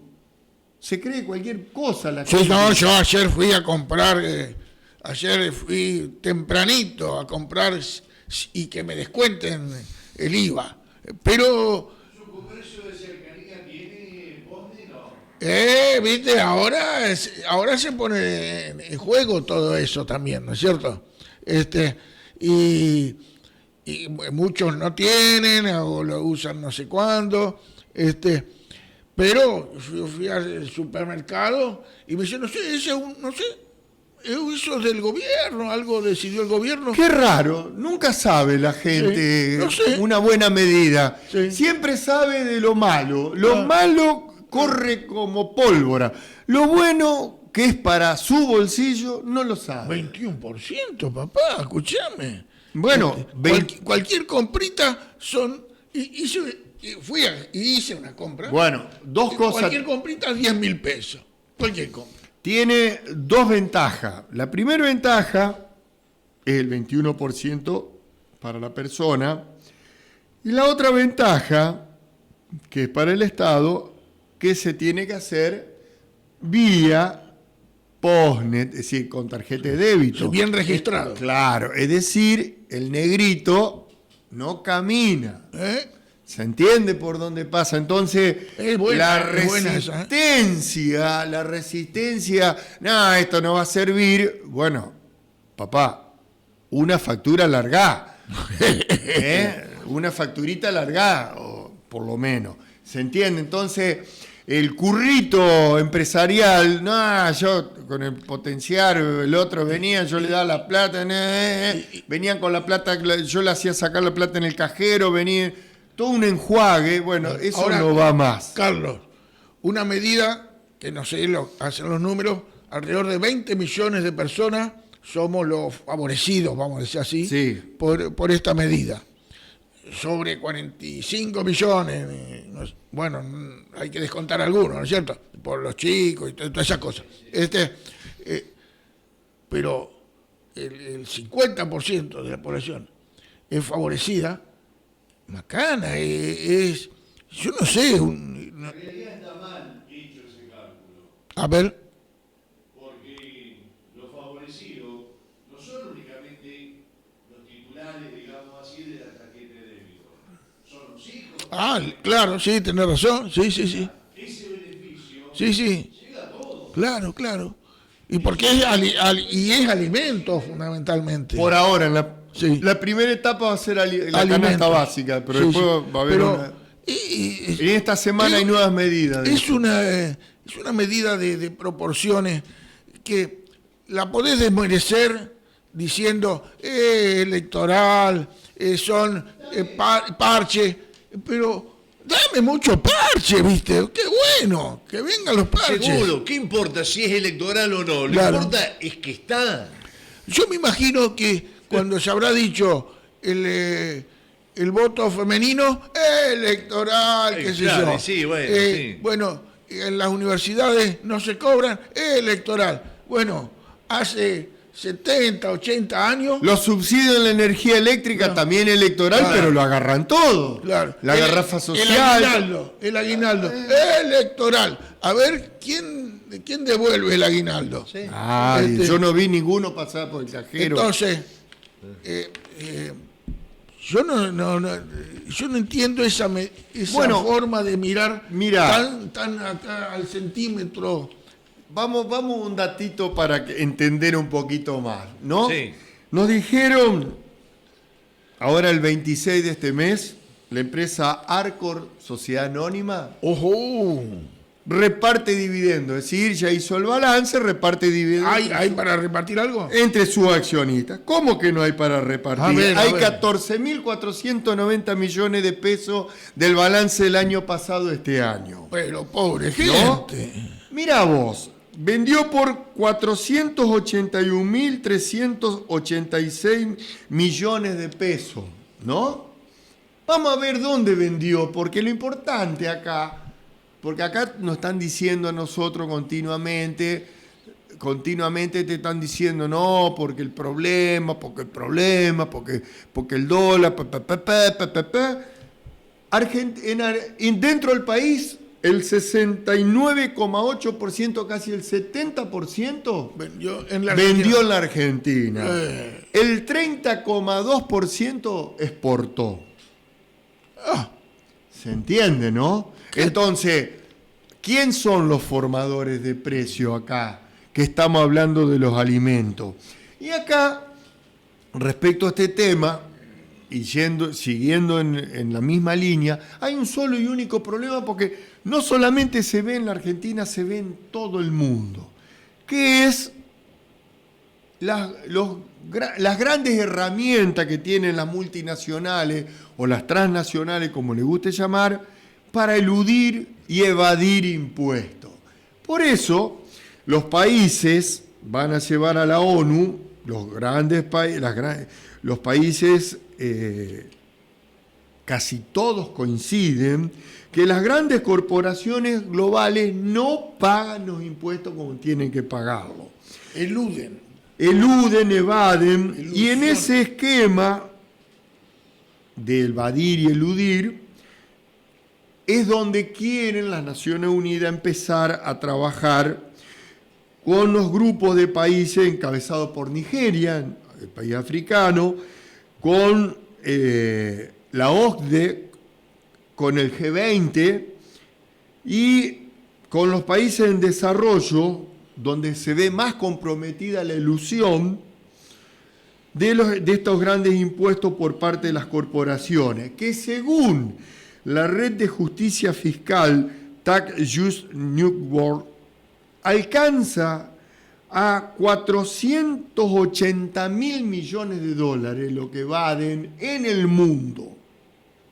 Se cree cualquier cosa la Sí, gente. no, yo ayer fui a comprar, ayer fui tempranito a comprar y que me descuenten el IVA. Pero... ¿Su comercio de cercanía tiene Bondi? No. Viste, ahora se pone en juego todo eso también, ¿no es cierto? Y muchos no tienen o lo usan no sé cuándo, pero yo fui al supermercado y me dice, no sé, eso es del gobierno, algo decidió el gobierno. Qué raro, nunca sabe la gente Sí, no sé. una buena medida. Sí. Siempre sabe de lo malo. Lo malo corre como pólvora. Lo bueno, que es para su bolsillo, no lo sabe. 21%, papá, escúchame. Bueno, Cualquier comprita son... hice una compra. Bueno, dos cosas. Cualquier comprita, 10.000 pesos. Cualquier compra. Tiene dos ventajas. La primera ventaja es el 21% para la persona. Y la otra ventaja, que es para el Estado, que se tiene que hacer vía postnet, es decir, con tarjeta de débito. Bien registrado. Claro, es decir, el negrito no camina. ¿Eh? ¿Se entiende por dónde pasa? Entonces, Es buena, la es buena esa, resistencia, no, esto no va a servir. Bueno, papá, una factura largá, una facturita largá, o por lo menos. ¿Se entiende? Entonces, el currito empresarial, no, yo con el potenciar, el otro venía, yo le daba la plata, venían con la plata, yo le hacía sacar la plata en el cajero, venía... Todo un enjuague, bueno, eso Ahora, no va más. Carlos, una medida que no sé, hacen los números, alrededor de 20 millones de personas somos los favorecidos, vamos a decir así, Sí. por esta medida. Sobre 45 millones, bueno, hay que descontar algunos, ¿no es cierto? Por los chicos y todas esas cosas. Pero el 50% de la población es favorecida. Macana, yo no sé. En realidad está mal hecho ese cálculo, A ver, porque los favorecidos no son únicamente los titulares, digamos así, de la tarjeta de débito. Son los hijos. claro, sí, tenés razón, sí. Ese beneficio Sí, llega a todos. claro. Y porque es alimento, fundamentalmente. Por ahora, Sí. la primera etapa va a ser la Alimentos. canasta básica, pero Sí, después sí. va a haber Pero, una... En esta semana hay es- nuevas medidas. Es una medida de proporciones que la podés desmerecer diciendo electoral, son parche, pero dame mucho parche, ¿viste? Qué bueno, que vengan los parches. Seguro, ¿qué importa si es electoral o no? Lo Claro. que importa es que está. Yo me imagino que cuando se habrá dicho el voto femenino electoral, qué sé Claro, yo. sí, bueno, sí. Bueno, en las universidades no se cobran electoral. Bueno, hace 70, 80 años. Los subsidios en la energía eléctrica también electoral, Claro. pero lo agarran todo. Claro. La garrafa social. El aguinaldo electoral. A ver, ¿quién devuelve el aguinaldo? Ay, yo no vi ninguno pasar por el cajero. Entonces, yo no entiendo esa Bueno, forma de mirar mira. tan acá al centímetro. Vamos a un datito para entender un poquito más, ¿no? Sí. Nos dijeron, ahora el 26 de este mes, la empresa Arcor, Sociedad Anónima, ¡Ojo! reparte dividendos, es decir, ya hizo el balance, reparte dividendos ¿Hay para repartir algo? entre sus accionistas. ¿Cómo que no hay para repartir? A Hay ver. 14.490 millones de pesos del balance del año pasado este año. Pero pobre ¿No? gente. Mira vos, vendió por 481.386 millones de pesos, ¿no? Vamos a ver dónde vendió, porque lo importante acá, porque acá nos están diciendo a nosotros continuamente te están diciendo no, porque el problema, porque el dólar, dentro del país, el 69,8%, casi el 70%, Vendió en la vendió en la Argentina. Eh. El 30,2% exportó. ¿Se entiende, no? Entonces, ¿quién son los formadores de precio acá? Que estamos hablando de los alimentos. Y acá, respecto a este tema, y siguiendo en la misma línea, hay un solo y único problema porque no solamente se ve en la Argentina, se ve en todo el mundo, que es las grandes herramientas que tienen las multinacionales o las transnacionales, como les guste llamar, para eludir y evadir impuestos. Por eso, los países van a llevar a la ONU, los países, casi todos coinciden, que las grandes corporaciones globales no pagan los impuestos como tienen que pagarlo. Eluden, Evaden, Ilusión. y en ese esquema de evadir y eludir es donde quieren las Naciones Unidas empezar a trabajar con los grupos de países encabezados por Nigeria, el país africano, con la OCDE, con el G20 y con los países en desarrollo, donde se ve más comprometida la elusión de estos grandes impuestos por parte de las corporaciones, que según la red de justicia fiscal Tax Justice Network alcanza a 480.000 millones de dólares lo que evaden en el mundo.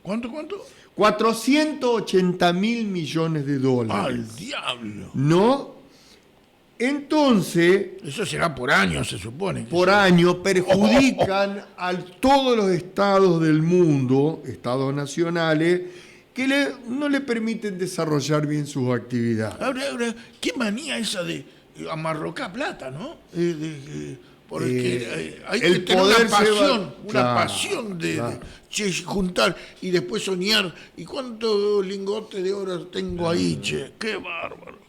¿Cuánto? 480.000 millones de dólares. ¡Al diablo! ¿No? Entonces, Eso será por año, se supone. por año perjudican a todos los estados del mundo, estados nacionales, que no le permiten desarrollar bien sus actividades. Ahora, qué manía esa de amarrocar plata, ¿no? Porque hay que el tener poder una pasión, claro, una pasión de claro. che, juntar y después soñar. ¿Y cuántos lingotes de oro tengo ahí, che? ¡Qué bárbaro!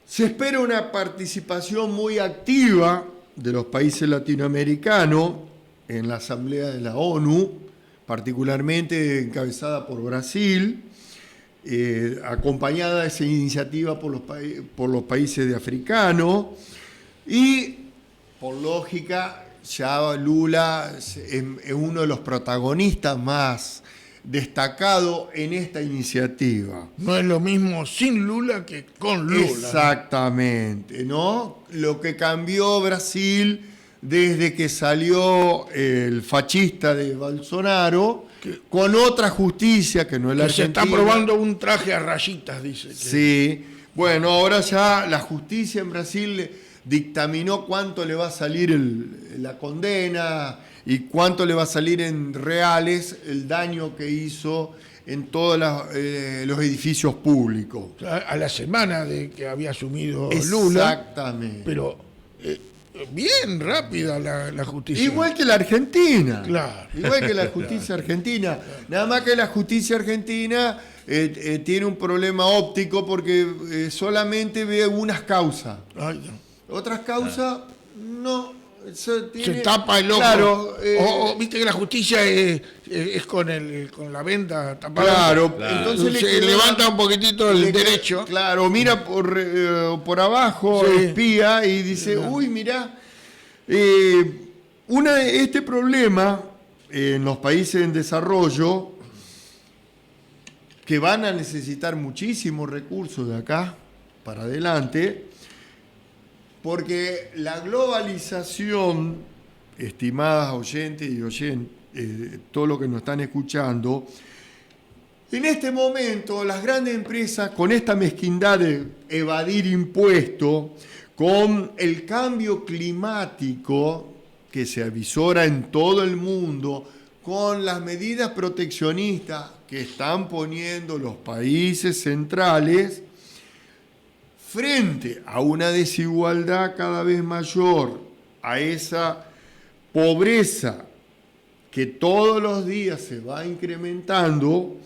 Se espera una participación muy activa de los países latinoamericanos en la Asamblea de la ONU, particularmente encabezada por Brasil, acompañada de esa iniciativa por los países de africanos, y por lógica ya Lula es uno de los protagonistas más destacados en esta iniciativa. No es lo mismo sin Lula que con Lula. Exactamente, ¿no? Lo que cambió Brasil desde que salió el fascista de Bolsonaro, con otra justicia que no es la Que se argentina. está probando un traje a rayitas, dice. Sí, bueno, ahora ya la justicia en Brasil dictaminó cuánto le va a salir la condena y cuánto le va a salir en reales el daño que hizo en todos los edificios públicos. A la semana de que había asumido Lula. Exactamente. Pero bien rápida la justicia. Igual que la Argentina. Claro. Igual que la justicia argentina. Nada más que la justicia argentina tiene un problema óptico porque solamente ve unas causas. Ay, no. Otras causas no. Se tapa el ojo. Claro. Viste que la justicia es con la venda tapada. Claro. Claro. Entonces Se levanta un poquitito el le- derecho. Claro, mira por abajo, Sí. espía y dice, Claro. uy, mira, este problema en los países en desarrollo, que van a necesitar muchísimos recursos de acá para adelante, porque la globalización, estimadas oyentes y todo lo que nos están escuchando, en este momento las grandes empresas, con esta mezquindad de evadir impuestos, con el cambio climático que se avisora en todo el mundo, con las medidas proteccionistas que están poniendo los países centrales, frente a una desigualdad cada vez mayor, a esa pobreza que todos los días se va incrementando,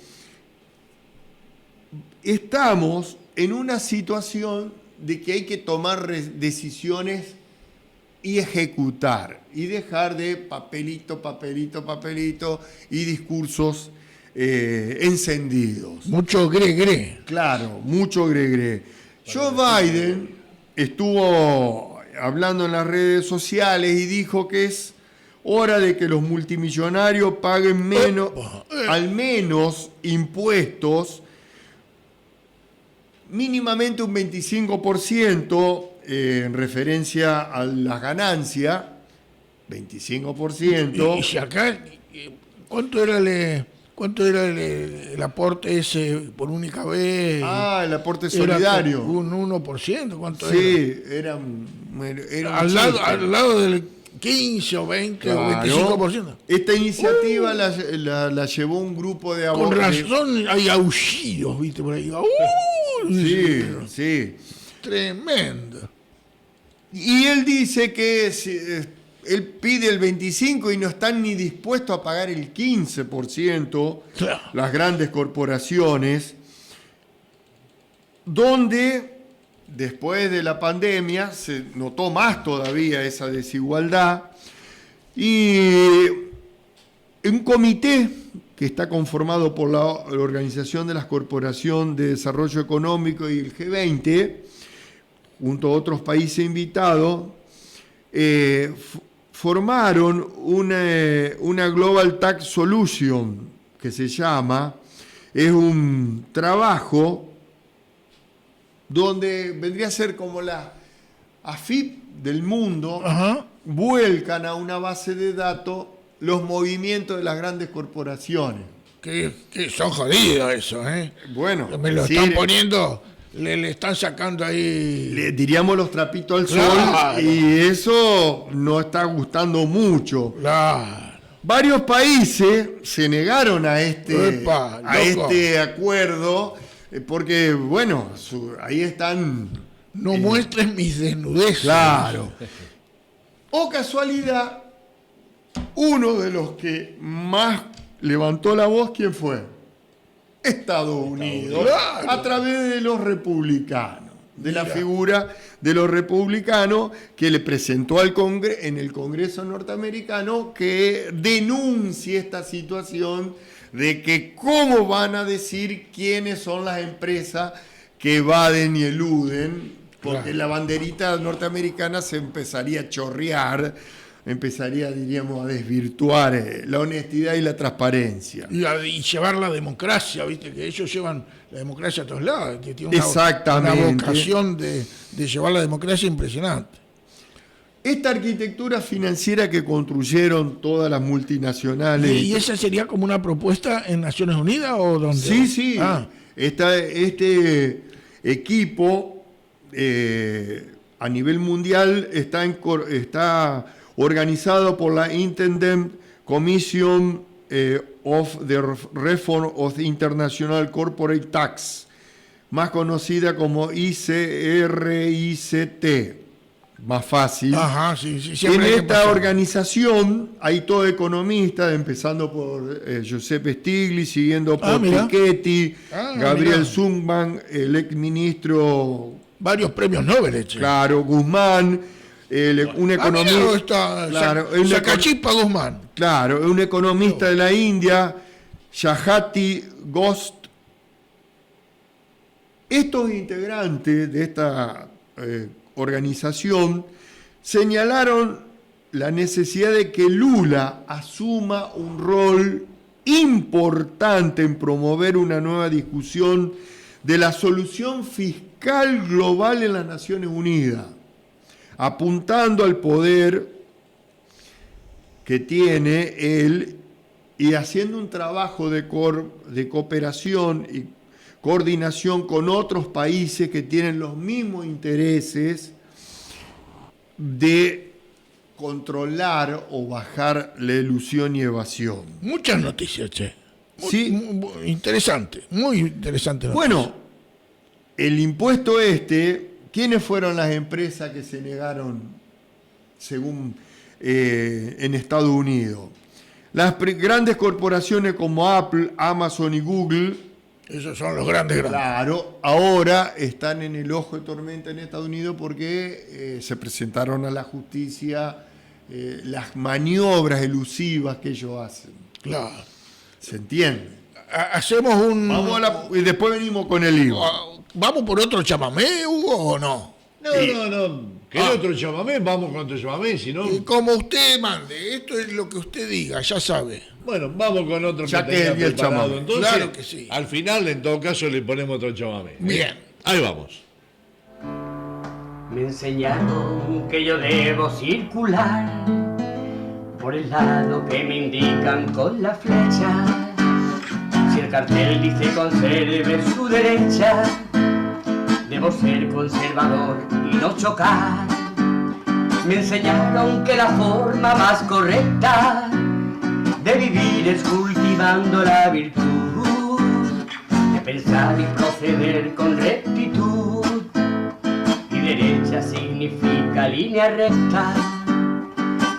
estamos en una situación de que hay que tomar decisiones y ejecutar, y dejar de papelito y discursos encendidos. Mucho gre. Claro, mucho gregre. Joe Biden estuvo hablando en las redes sociales y dijo que es hora de que los multimillonarios paguen menos, al menos impuestos, mínimamente un 25%, en referencia a las ganancias, 25%. Y si acá, ¿cuánto era el aporte ese por única vez? El aporte Era solidario. un 1%, ¿cuánto era? Sí, era un chiste. Al lado del 15 o 20 Claro. o 25%. Esta iniciativa la llevó un grupo de Con abogados. razón hay aullidos, ¿viste? Por ahí. Sí, sí. Tremendo. Y él dice que él pide el 25% y no están ni dispuestos a pagar el 15%, Claro. las grandes corporaciones, donde después de la pandemia se notó más todavía esa desigualdad, y un comité que está conformado por la Organización de las Corporaciones de Desarrollo Económico y el G20, junto a otros países invitados, formaron una Global Tax Solution, que se llama, es un trabajo donde vendría a ser como la AFIP del mundo, Ajá. vuelcan a una base de datos los movimientos de las grandes corporaciones. Que son jodidos eso, ¿eh? Bueno, Me lo sí, están poniendo, le están sacando ahí. le diríamos los trapitos al Claro. sol, y eso no está gustando mucho. Claro. Varios países se negaron a Epa, a loco. este acuerdo, porque, bueno, ahí están. No muestres mis desnudeces. Claro. O casualidad, uno de los que más levantó la voz, ¿quién fue? Estados Unidos, Claro. a través de los republicanos, de la figura de los republicanos, que le presentó en el Congreso norteamericano que denuncie esta situación de que cómo van a decir quiénes son las empresas que evaden y eluden, porque Claro. la banderita norteamericana se empezaría a chorrear, empezaría, diríamos, a desvirtuar la honestidad y la transparencia. Y llevar la democracia, ¿viste? Que ellos llevan la democracia a todos lados. Que tiene Exactamente. Una vocación de llevar la democracia impresionante. Esta arquitectura financiera que construyeron todas las multinacionales. ¿Y esa sería como una propuesta en Naciones Unidas o dónde? Sí, sí. Ah, Este equipo a nivel mundial está organizado por la Intendent Commission of the Reform of International Corporate Tax, más conocida como ICRICT, más fácil. ajá, sí, sí. En Siempre hay que esta pasar. organización hay todo economistas, empezando por Giuseppe Stiglitz, siguiendo por mira. Piketty, Gabriel Mira. Zuckman, el exministro, Varios premios Nobel, che. claro, Guzmán, un economista, claro, Sacachispa Guzmán. claro, un economista de la India, Shahati Ghost. Estos integrantes de esta organización señalaron la necesidad de que Lula asuma un rol importante en promover una nueva discusión de la solución fiscal global en las Naciones Unidas, apuntando al poder que tiene él y haciendo un trabajo de cooperación y coordinación con otros países que tienen los mismos intereses de controlar o bajar la elusión y evasión. Muchas noticias, che. Sí. Interesante, muy interesante. noticia. Bueno, el impuesto ¿quiénes fueron las empresas que se negaron según en Estados Unidos? Las grandes corporaciones como Apple, Amazon y Google. Esos son los grandes. Claro, ahora están en el ojo de tormenta en Estados Unidos porque se presentaron a la justicia las maniobras elusivas que ellos hacen. Claro. ¿Se entiende? Hacemos un. Y después venimos con el IVA. ¿Vamos por otro chamamé, Hugo, o no? No. ¿Qué otro chamamé? Vamos con otro chamamé, si no. Y como usted mande, esto es lo que usted diga, ya sabe. Bueno, vamos con otro Ya que tenga es el preparado. chamamé. Entonces, Claro que sí. al final, en todo caso, le ponemos otro chamamé. Bien. Ahí vamos. Me enseñaron que yo debo circular por el lado que me indican con la flecha. Si el cartel dice conserve su derecha, debo ser conservador y no chocar. Me enseñaron que la forma más correcta de vivir es cultivando la virtud, de pensar y proceder con rectitud. Y derecha significa línea recta.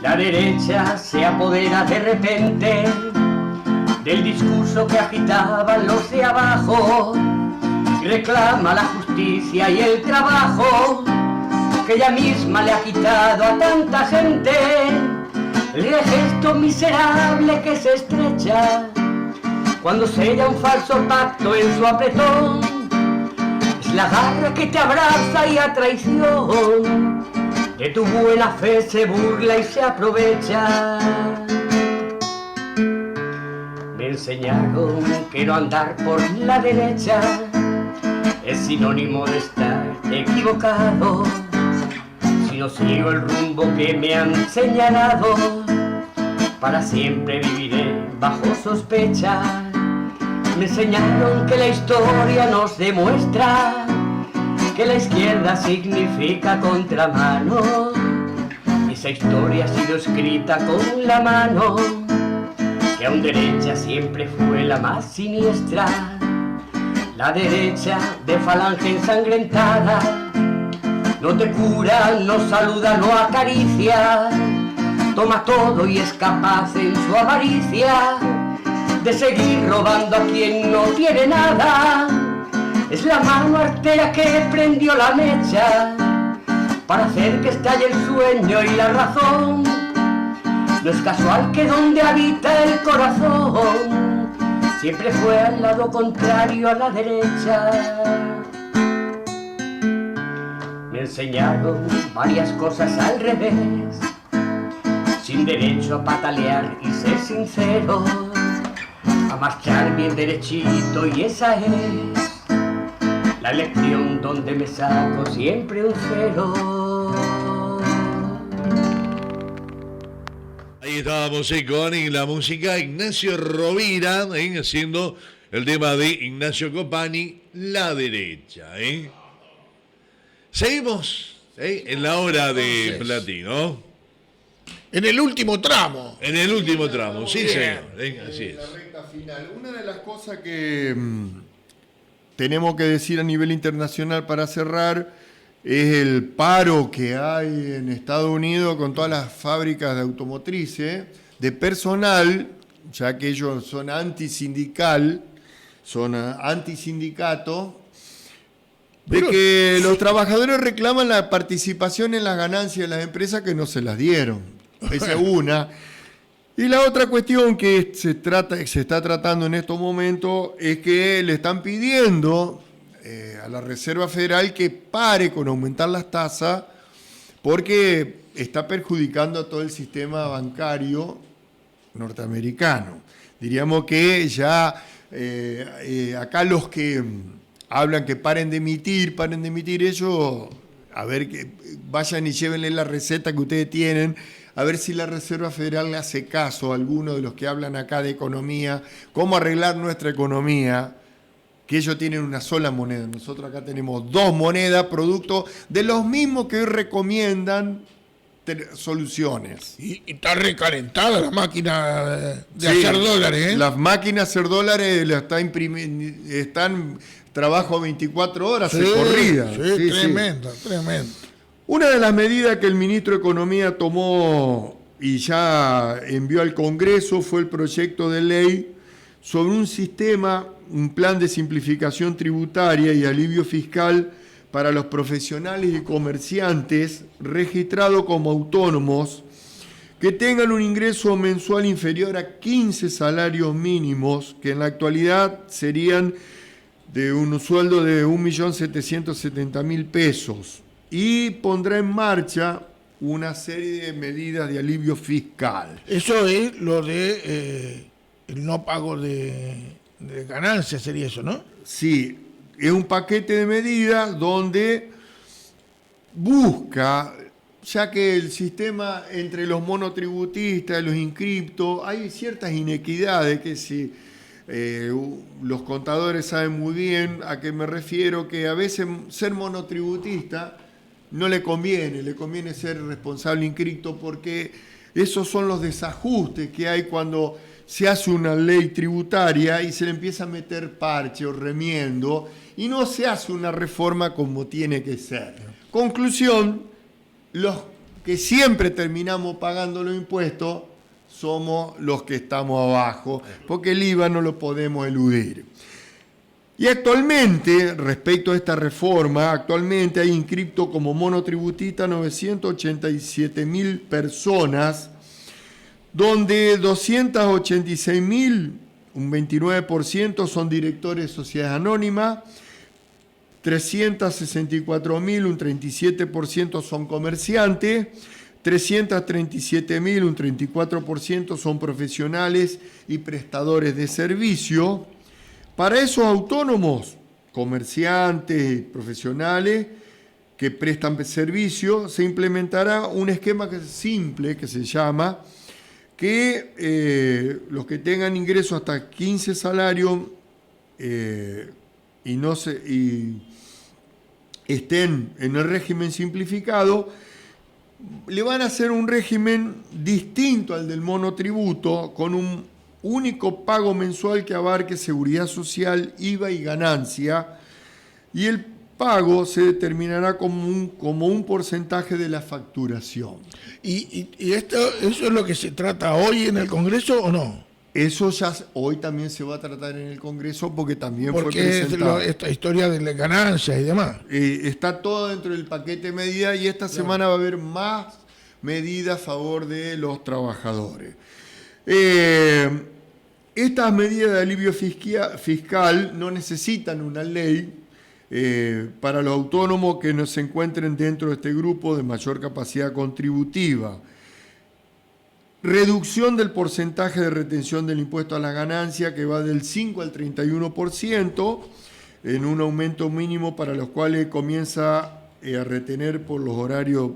La derecha se apodera de repente del discurso que agitaban los de abajo, y reclama la justicia y el trabajo que ella misma le ha quitado a tanta gente. El gesto miserable que se estrecha cuando sella un falso pacto en su apretón, es la garra que te abraza y a traición de tu buena fe se burla y se aprovecha. Me enseñaron que no andar por la derecha es sinónimo de estar equivocado. Si no sigo el rumbo que me han señalado, para siempre viviré bajo sospecha. Me enseñaron que la historia nos demuestra que la izquierda significa contramano. Esa historia ha sido escrita con la mano, que aún derecha siempre fue la más siniestra. La derecha de falange ensangrentada no te cura, no saluda, no acaricia, toma todo y es capaz en su avaricia de seguir robando a quien no tiene nada. Es la mano artera que prendió la mecha para hacer que estalle el sueño y la razón. No es casual que donde habita el corazón siempre fue al lado contrario a la derecha. Me enseñaron varias cosas al revés, sin derecho a patalear y ser sincero, a marchar bien derechito, y esa es la lección donde me saco siempre un cero. Ahí estábamos con la música Ignacio Rovira, haciendo el tema de Ignacio Copani, La Derecha. Seguimos en la hora de Platino. En el último tramo. En el último tramo, sí, señor. Así es. La recta final. Una de las cosas que tenemos que decir a nivel internacional para cerrar es el paro que hay en Estados Unidos con todas las fábricas de automotrices, de personal, ya que ellos son antisindical, son antisindicato, de que los trabajadores reclaman la participación en las ganancias de las empresas que no se las dieron. Esa es una. Y la otra cuestión que se está tratando en estos momentos es que le están pidiendo a la Reserva Federal que pare con aumentar las tasas porque está perjudicando a todo el sistema bancario norteamericano. Diríamos que ya acá los que hablan que paren de emitir ellos, a ver, que vayan y llévenle la receta que ustedes tienen, a ver si la Reserva Federal le hace caso a alguno de los que hablan acá de economía, cómo arreglar nuestra economía, que ellos tienen una sola moneda. Nosotros acá tenemos dos monedas, producto de los mismos que hoy recomiendan soluciones. Y está recalentada la máquina de hacer dólares, ¿eh? Las máquinas de hacer dólares las está imprimiendo, están trabajo 24 horas de corrida. Sí, tremendo. Una de las medidas que el ministro de Economía tomó y ya envió al Congreso fue el proyecto de ley sobre un plan de simplificación tributaria y alivio fiscal para los profesionales y comerciantes registrados como autónomos que tengan un ingreso mensual inferior a 15 salarios mínimos, que en la actualidad serían de un sueldo de 1.770.000 pesos, y pondrá en marcha una serie de medidas de alivio fiscal. Eso es lo de el no pago de ganancias, sería eso, ¿no? Sí, es un paquete de medidas donde busca, ya que el sistema entre los monotributistas y los inscriptos, hay ciertas inequidades que si los contadores saben muy bien a qué me refiero, que a veces ser monotributista no le conviene ser responsable inscripto, porque esos son los desajustes que hay cuando se hace una ley tributaria y se le empieza a meter parche o remiendo y no se hace una reforma como tiene que ser. Conclusión, los que siempre terminamos pagando los impuestos somos los que estamos abajo, porque el IVA no lo podemos eludir. Y actualmente, respecto a esta reforma, actualmente hay inscriptos como monotributista 987.000 personas, donde 286.000, un 29%, son directores de sociedades anónimas, 364.000, un 37%, son comerciantes, 337.000, un 34%, son profesionales y prestadores de servicio. Para esos autónomos, comerciantes y profesionales que prestan servicio, se implementará un esquema simple que se llama que los que tengan ingresos hasta 15 salarios y estén en el régimen simplificado, le van a hacer un régimen distinto al del monotributo, con un único pago mensual que abarque seguridad social, IVA y ganancia, y el pago se determinará como un porcentaje de la facturación. ¿Y eso es lo que se trata hoy en el Congreso o no? Eso ya hoy también se va a tratar en el Congreso, porque también fue Porque presentado. esta historia de las ganancias y demás. Está todo dentro del paquete de medidas, y esta semana va a haber más medidas a favor de los trabajadores. Estas medidas de alivio fiscal no necesitan una ley para los autónomos que no se encuentren dentro de este grupo de mayor capacidad contributiva. Reducción del porcentaje de retención del impuesto a la ganancia, que va del 5 al 31%, en un aumento mínimo para los cuales comienza a retener por los honorarios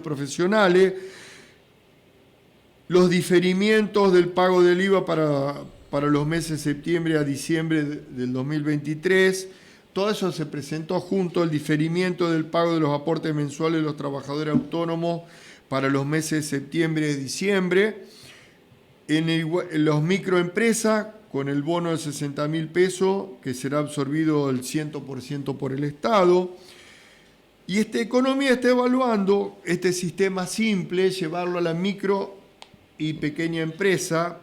profesionales. Los diferimientos del pago del IVA para los meses de septiembre a diciembre del 2023. Todo eso se presentó junto al diferimiento del pago de los aportes mensuales de los trabajadores autónomos para los meses de septiembre y diciembre. En los microempresas, con el bono de 60.000 pesos, que será absorbido el 100% por el Estado. Y esta economía está evaluando este sistema simple, llevarlo a la micro y pequeña empresa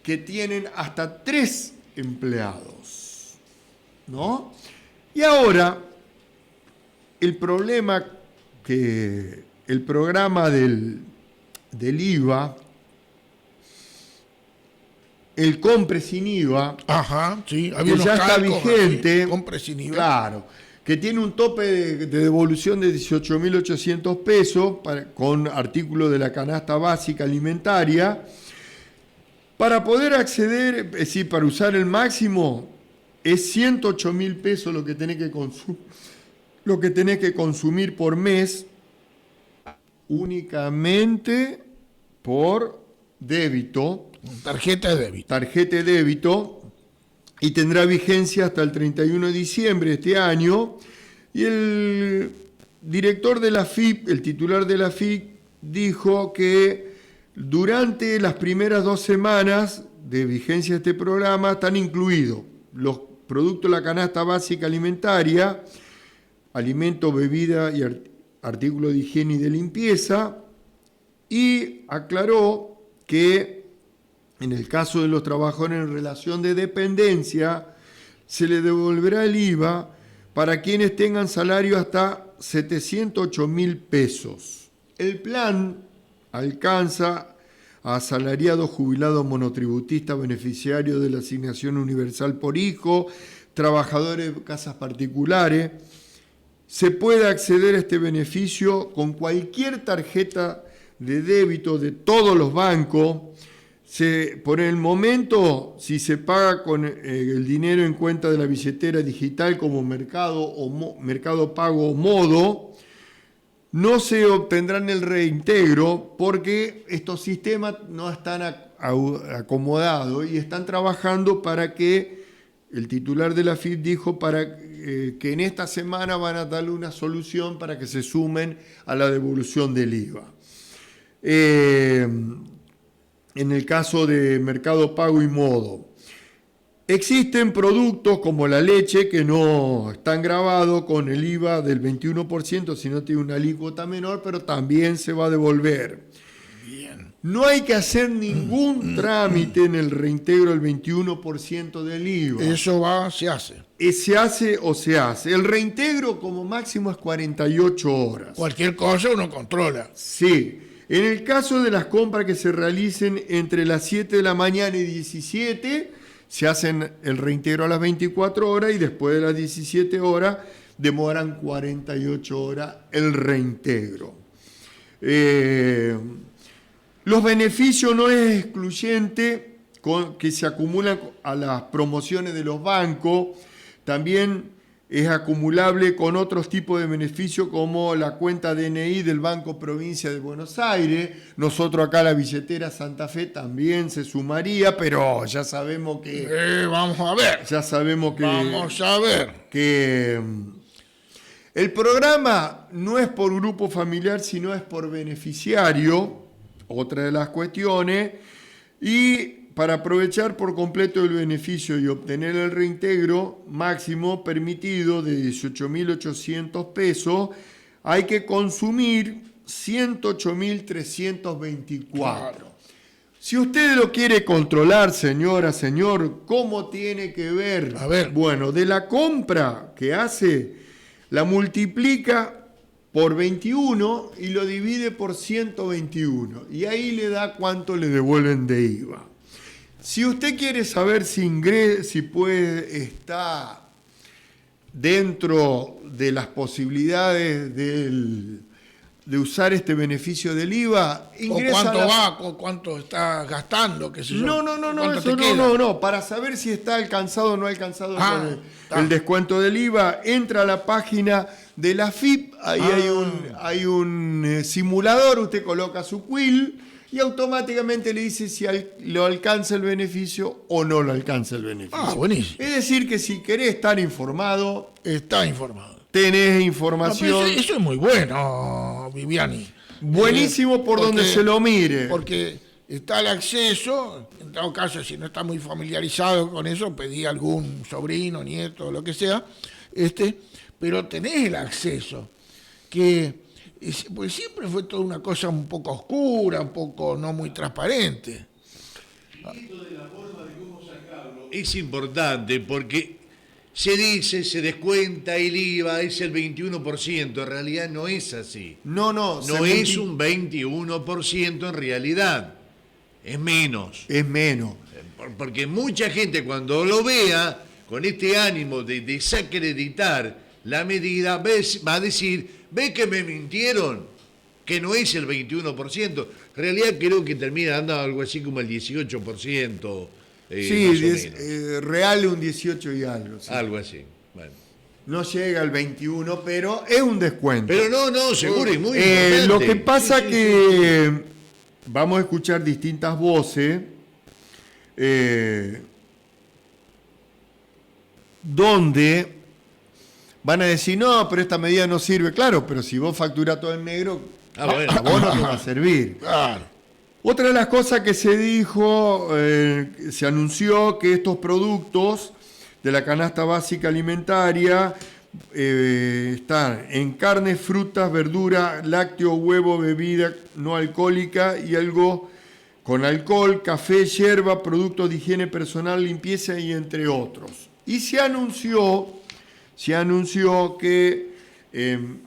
que tienen hasta 3 empleados, ¿no? Y ahora, el programa del IVA, el compre sin IVA, sí, que ya está vigente, así, compre sin IVA. Claro, que tiene un tope de devolución de 18.800 pesos con artículos de la canasta básica alimentaria. Para poder acceder, es decir, para usar el máximo, es 108.000 pesos lo que tenés que consumir por mes, únicamente por débito. Tarjeta de débito. Tarjeta de débito. Y tendrá vigencia hasta el 31 de diciembre de este año. Y el director de la AFIP, el titular de la AFIP, dijo que durante las primeras 2 semanas de vigencia de este programa están incluidos los productos de la canasta básica alimentaria, alimentos, bebida y artículos de higiene y de limpieza, y aclaró que en el caso de los trabajadores en relación de dependencia, se le devolverá el IVA para quienes tengan salario hasta 708.000 pesos. El plan alcanza a asalariados, jubilados, monotributistas, beneficiarios de la asignación universal por hijo, trabajadores de casas particulares. Se puede acceder a este beneficio con cualquier tarjeta de débito de todos los bancos, Por el momento, si se paga con el dinero en cuenta de la billetera digital como Mercado Pago o Modo, no se obtendrán el reintegro porque estos sistemas no están acomodados y están trabajando para que, el titular de la AFIP dijo, para que en esta semana van a darle una solución para que se sumen a la devolución del IVA. En el caso de Mercado Pago y Modo, existen productos como la leche que no están grabados con el IVA del 21%, sino tiene una alícuota menor, pero también se va a devolver. Bien. No hay que hacer ningún trámite en el reintegro del 21% del IVA. Eso se hace. Se hace o se hace. El reintegro como máximo es 48 horas. Cualquier cosa uno controla. Sí. En el caso de las compras que se realicen entre las 7 de la mañana y 17, se hacen el reintegro a las 24 horas y después de las 17 horas demoran 48 horas el reintegro. Los beneficios no es excluyente que se acumulan a las promociones de los bancos, también es acumulable con otros tipos de beneficios como la cuenta DNI del Banco Provincia de Buenos Aires. Nosotros acá la billetera Santa Fe también se sumaría, pero ya sabemos que... Vamos a ver. Ya sabemos que... Vamos a ver. Que el programa no es por grupo familiar, sino es por beneficiario, otra de las cuestiones, y para aprovechar por completo el beneficio y obtener el reintegro máximo permitido de 18.800 pesos, hay que consumir 108.324. Claro. Si usted lo quiere controlar, señora, señor, ¿cómo tiene que ver? A ver. Bueno, de la compra que hace, la multiplica por 21 y lo divide por 121. Y ahí le da cuánto le devuelven de IVA. Si usted quiere saber si puede estar dentro de las posibilidades de usar este beneficio del IVA, ingresa ¿O cuánto está gastando? Qué sé yo. No, ¿Cuánto eso te queda? no. Para saber si está alcanzado o no alcanzado con está. el descuento del IVA, entra a la página de la AFIP, ahí hay un simulador, usted coloca su quill y automáticamente le dice si lo alcanza el beneficio o no lo alcanza el beneficio. Buenísimo. Es decir, que si querés estar informado, Está informado. tenés No, información. pero eso es muy bueno, Viviani. Buenísimo por donde se lo mire. Porque está el acceso, en todo caso, si no está muy familiarizado con eso, pedí a algún sobrino, nieto, lo que sea, pero tenés el acceso, pues siempre fue toda una cosa un poco oscura, un poco no muy transparente. Es importante porque se dice, se descuenta el IVA, es el 21%, en realidad no es así. No Es un 21% en realidad, es menos. Es menos. Porque mucha gente cuando lo vea, con este ánimo de desacreditar la medida, va a decir, ve que me mintieron, que no es el 21%. En realidad creo que termina dando algo así como el 18%. Sí, más o menos. real un 18 y algo. Sí. Algo así. Bueno. No llega al 21, pero es un descuento. Pero no, seguro, es muy importante. Lo que pasa Sí. que vamos a escuchar distintas voces donde van a decir, no, pero esta medida no sirve. Claro, pero si vos facturás todo en negro, a vos no te va a servir. Claro. Otra de las cosas que se dijo, se anunció que estos productos de la canasta básica alimentaria están en carne, frutas, verduras, lácteo, huevo, bebida no alcohólica y algo con alcohol, café, yerba, productos de higiene personal, limpieza y entre otros. Y se anunció que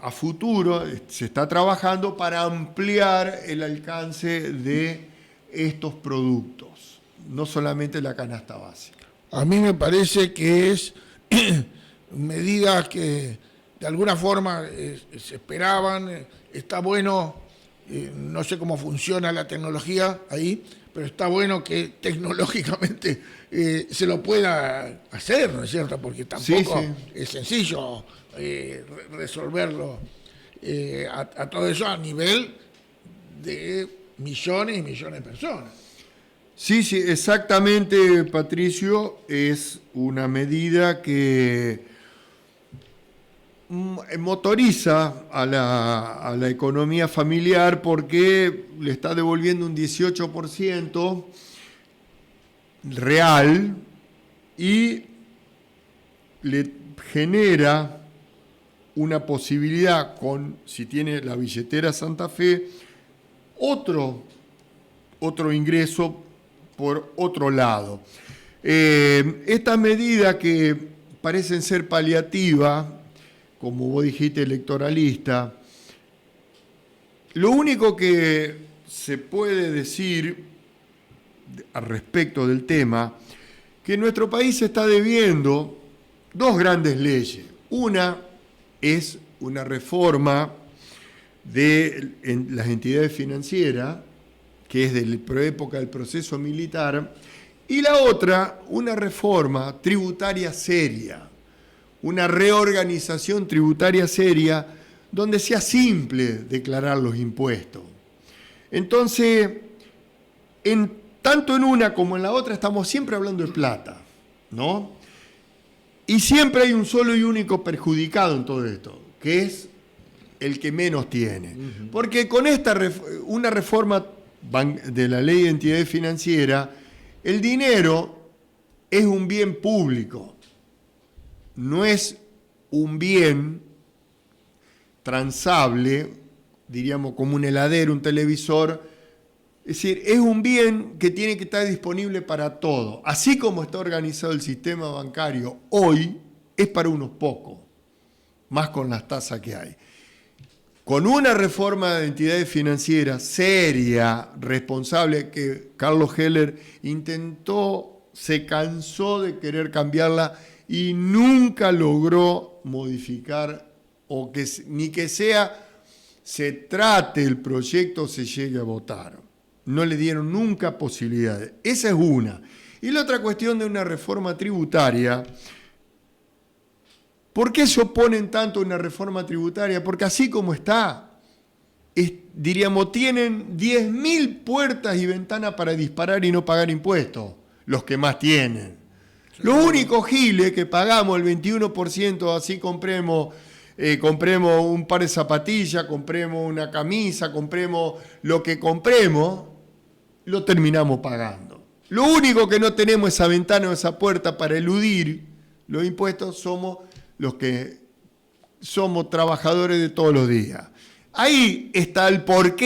a futuro se está trabajando para ampliar el alcance de estos productos, no solamente la canasta básica. A mí me parece que es medidas que de alguna forma se esperaban. Está bueno no sé cómo funciona la tecnología ahí, pero está bueno que tecnológicamente se lo pueda hacer, ¿no es cierto? Porque tampoco es sencillo resolverlo a todo eso a nivel de millones y millones de personas. Sí, exactamente, Patricio. Es una medida que motoriza a la economía familiar porque le está devolviendo un 18% real y le genera una posibilidad si tiene la billetera Santa Fe, otro ingreso por otro lado. Estas medidas que parecen ser paliativas, como vos dijiste, electoralista, lo único que se puede decir al respecto del tema, que nuestro país está debiendo dos grandes leyes. Una es una reforma de las entidades financieras, que es de la época del proceso militar, y la otra, una reforma tributaria seria, una reorganización tributaria seria, donde sea simple declarar los impuestos. Entonces, tanto en una como en la otra estamos siempre hablando de plata, ¿no? Y siempre hay un solo y único perjudicado en todo esto, que es el que menos tiene. Porque con una reforma de la ley de entidades financieras, el dinero es un bien público, no es un bien transable, diríamos como un heladero, un televisor. Es decir, es un bien que tiene que estar disponible para todos. Así como está organizado el sistema bancario hoy, es para unos pocos, más con las tasas que hay. Con una reforma de entidades financieras seria, responsable, que Carlos Heller intentó, se cansó de querer cambiarla y nunca logró modificar, o que ni que se trate el proyecto, se llegue a votar. No le dieron nunca posibilidades. Esa es una. Y la otra cuestión de una reforma tributaria. ¿Por qué se oponen tanto a una reforma tributaria? Porque así como está, diríamos, tienen 10.000 puertas y ventanas para disparar y no pagar impuestos, los que más tienen. Lo único, giles, que pagamos el 21%, así compremos un par de zapatillas, compremos una camisa, compremos lo que compremos, lo terminamos pagando. Lo único que no tenemos esa ventana o esa puerta para eludir los impuestos somos los que somos trabajadores de todos los días. Ahí está el porqué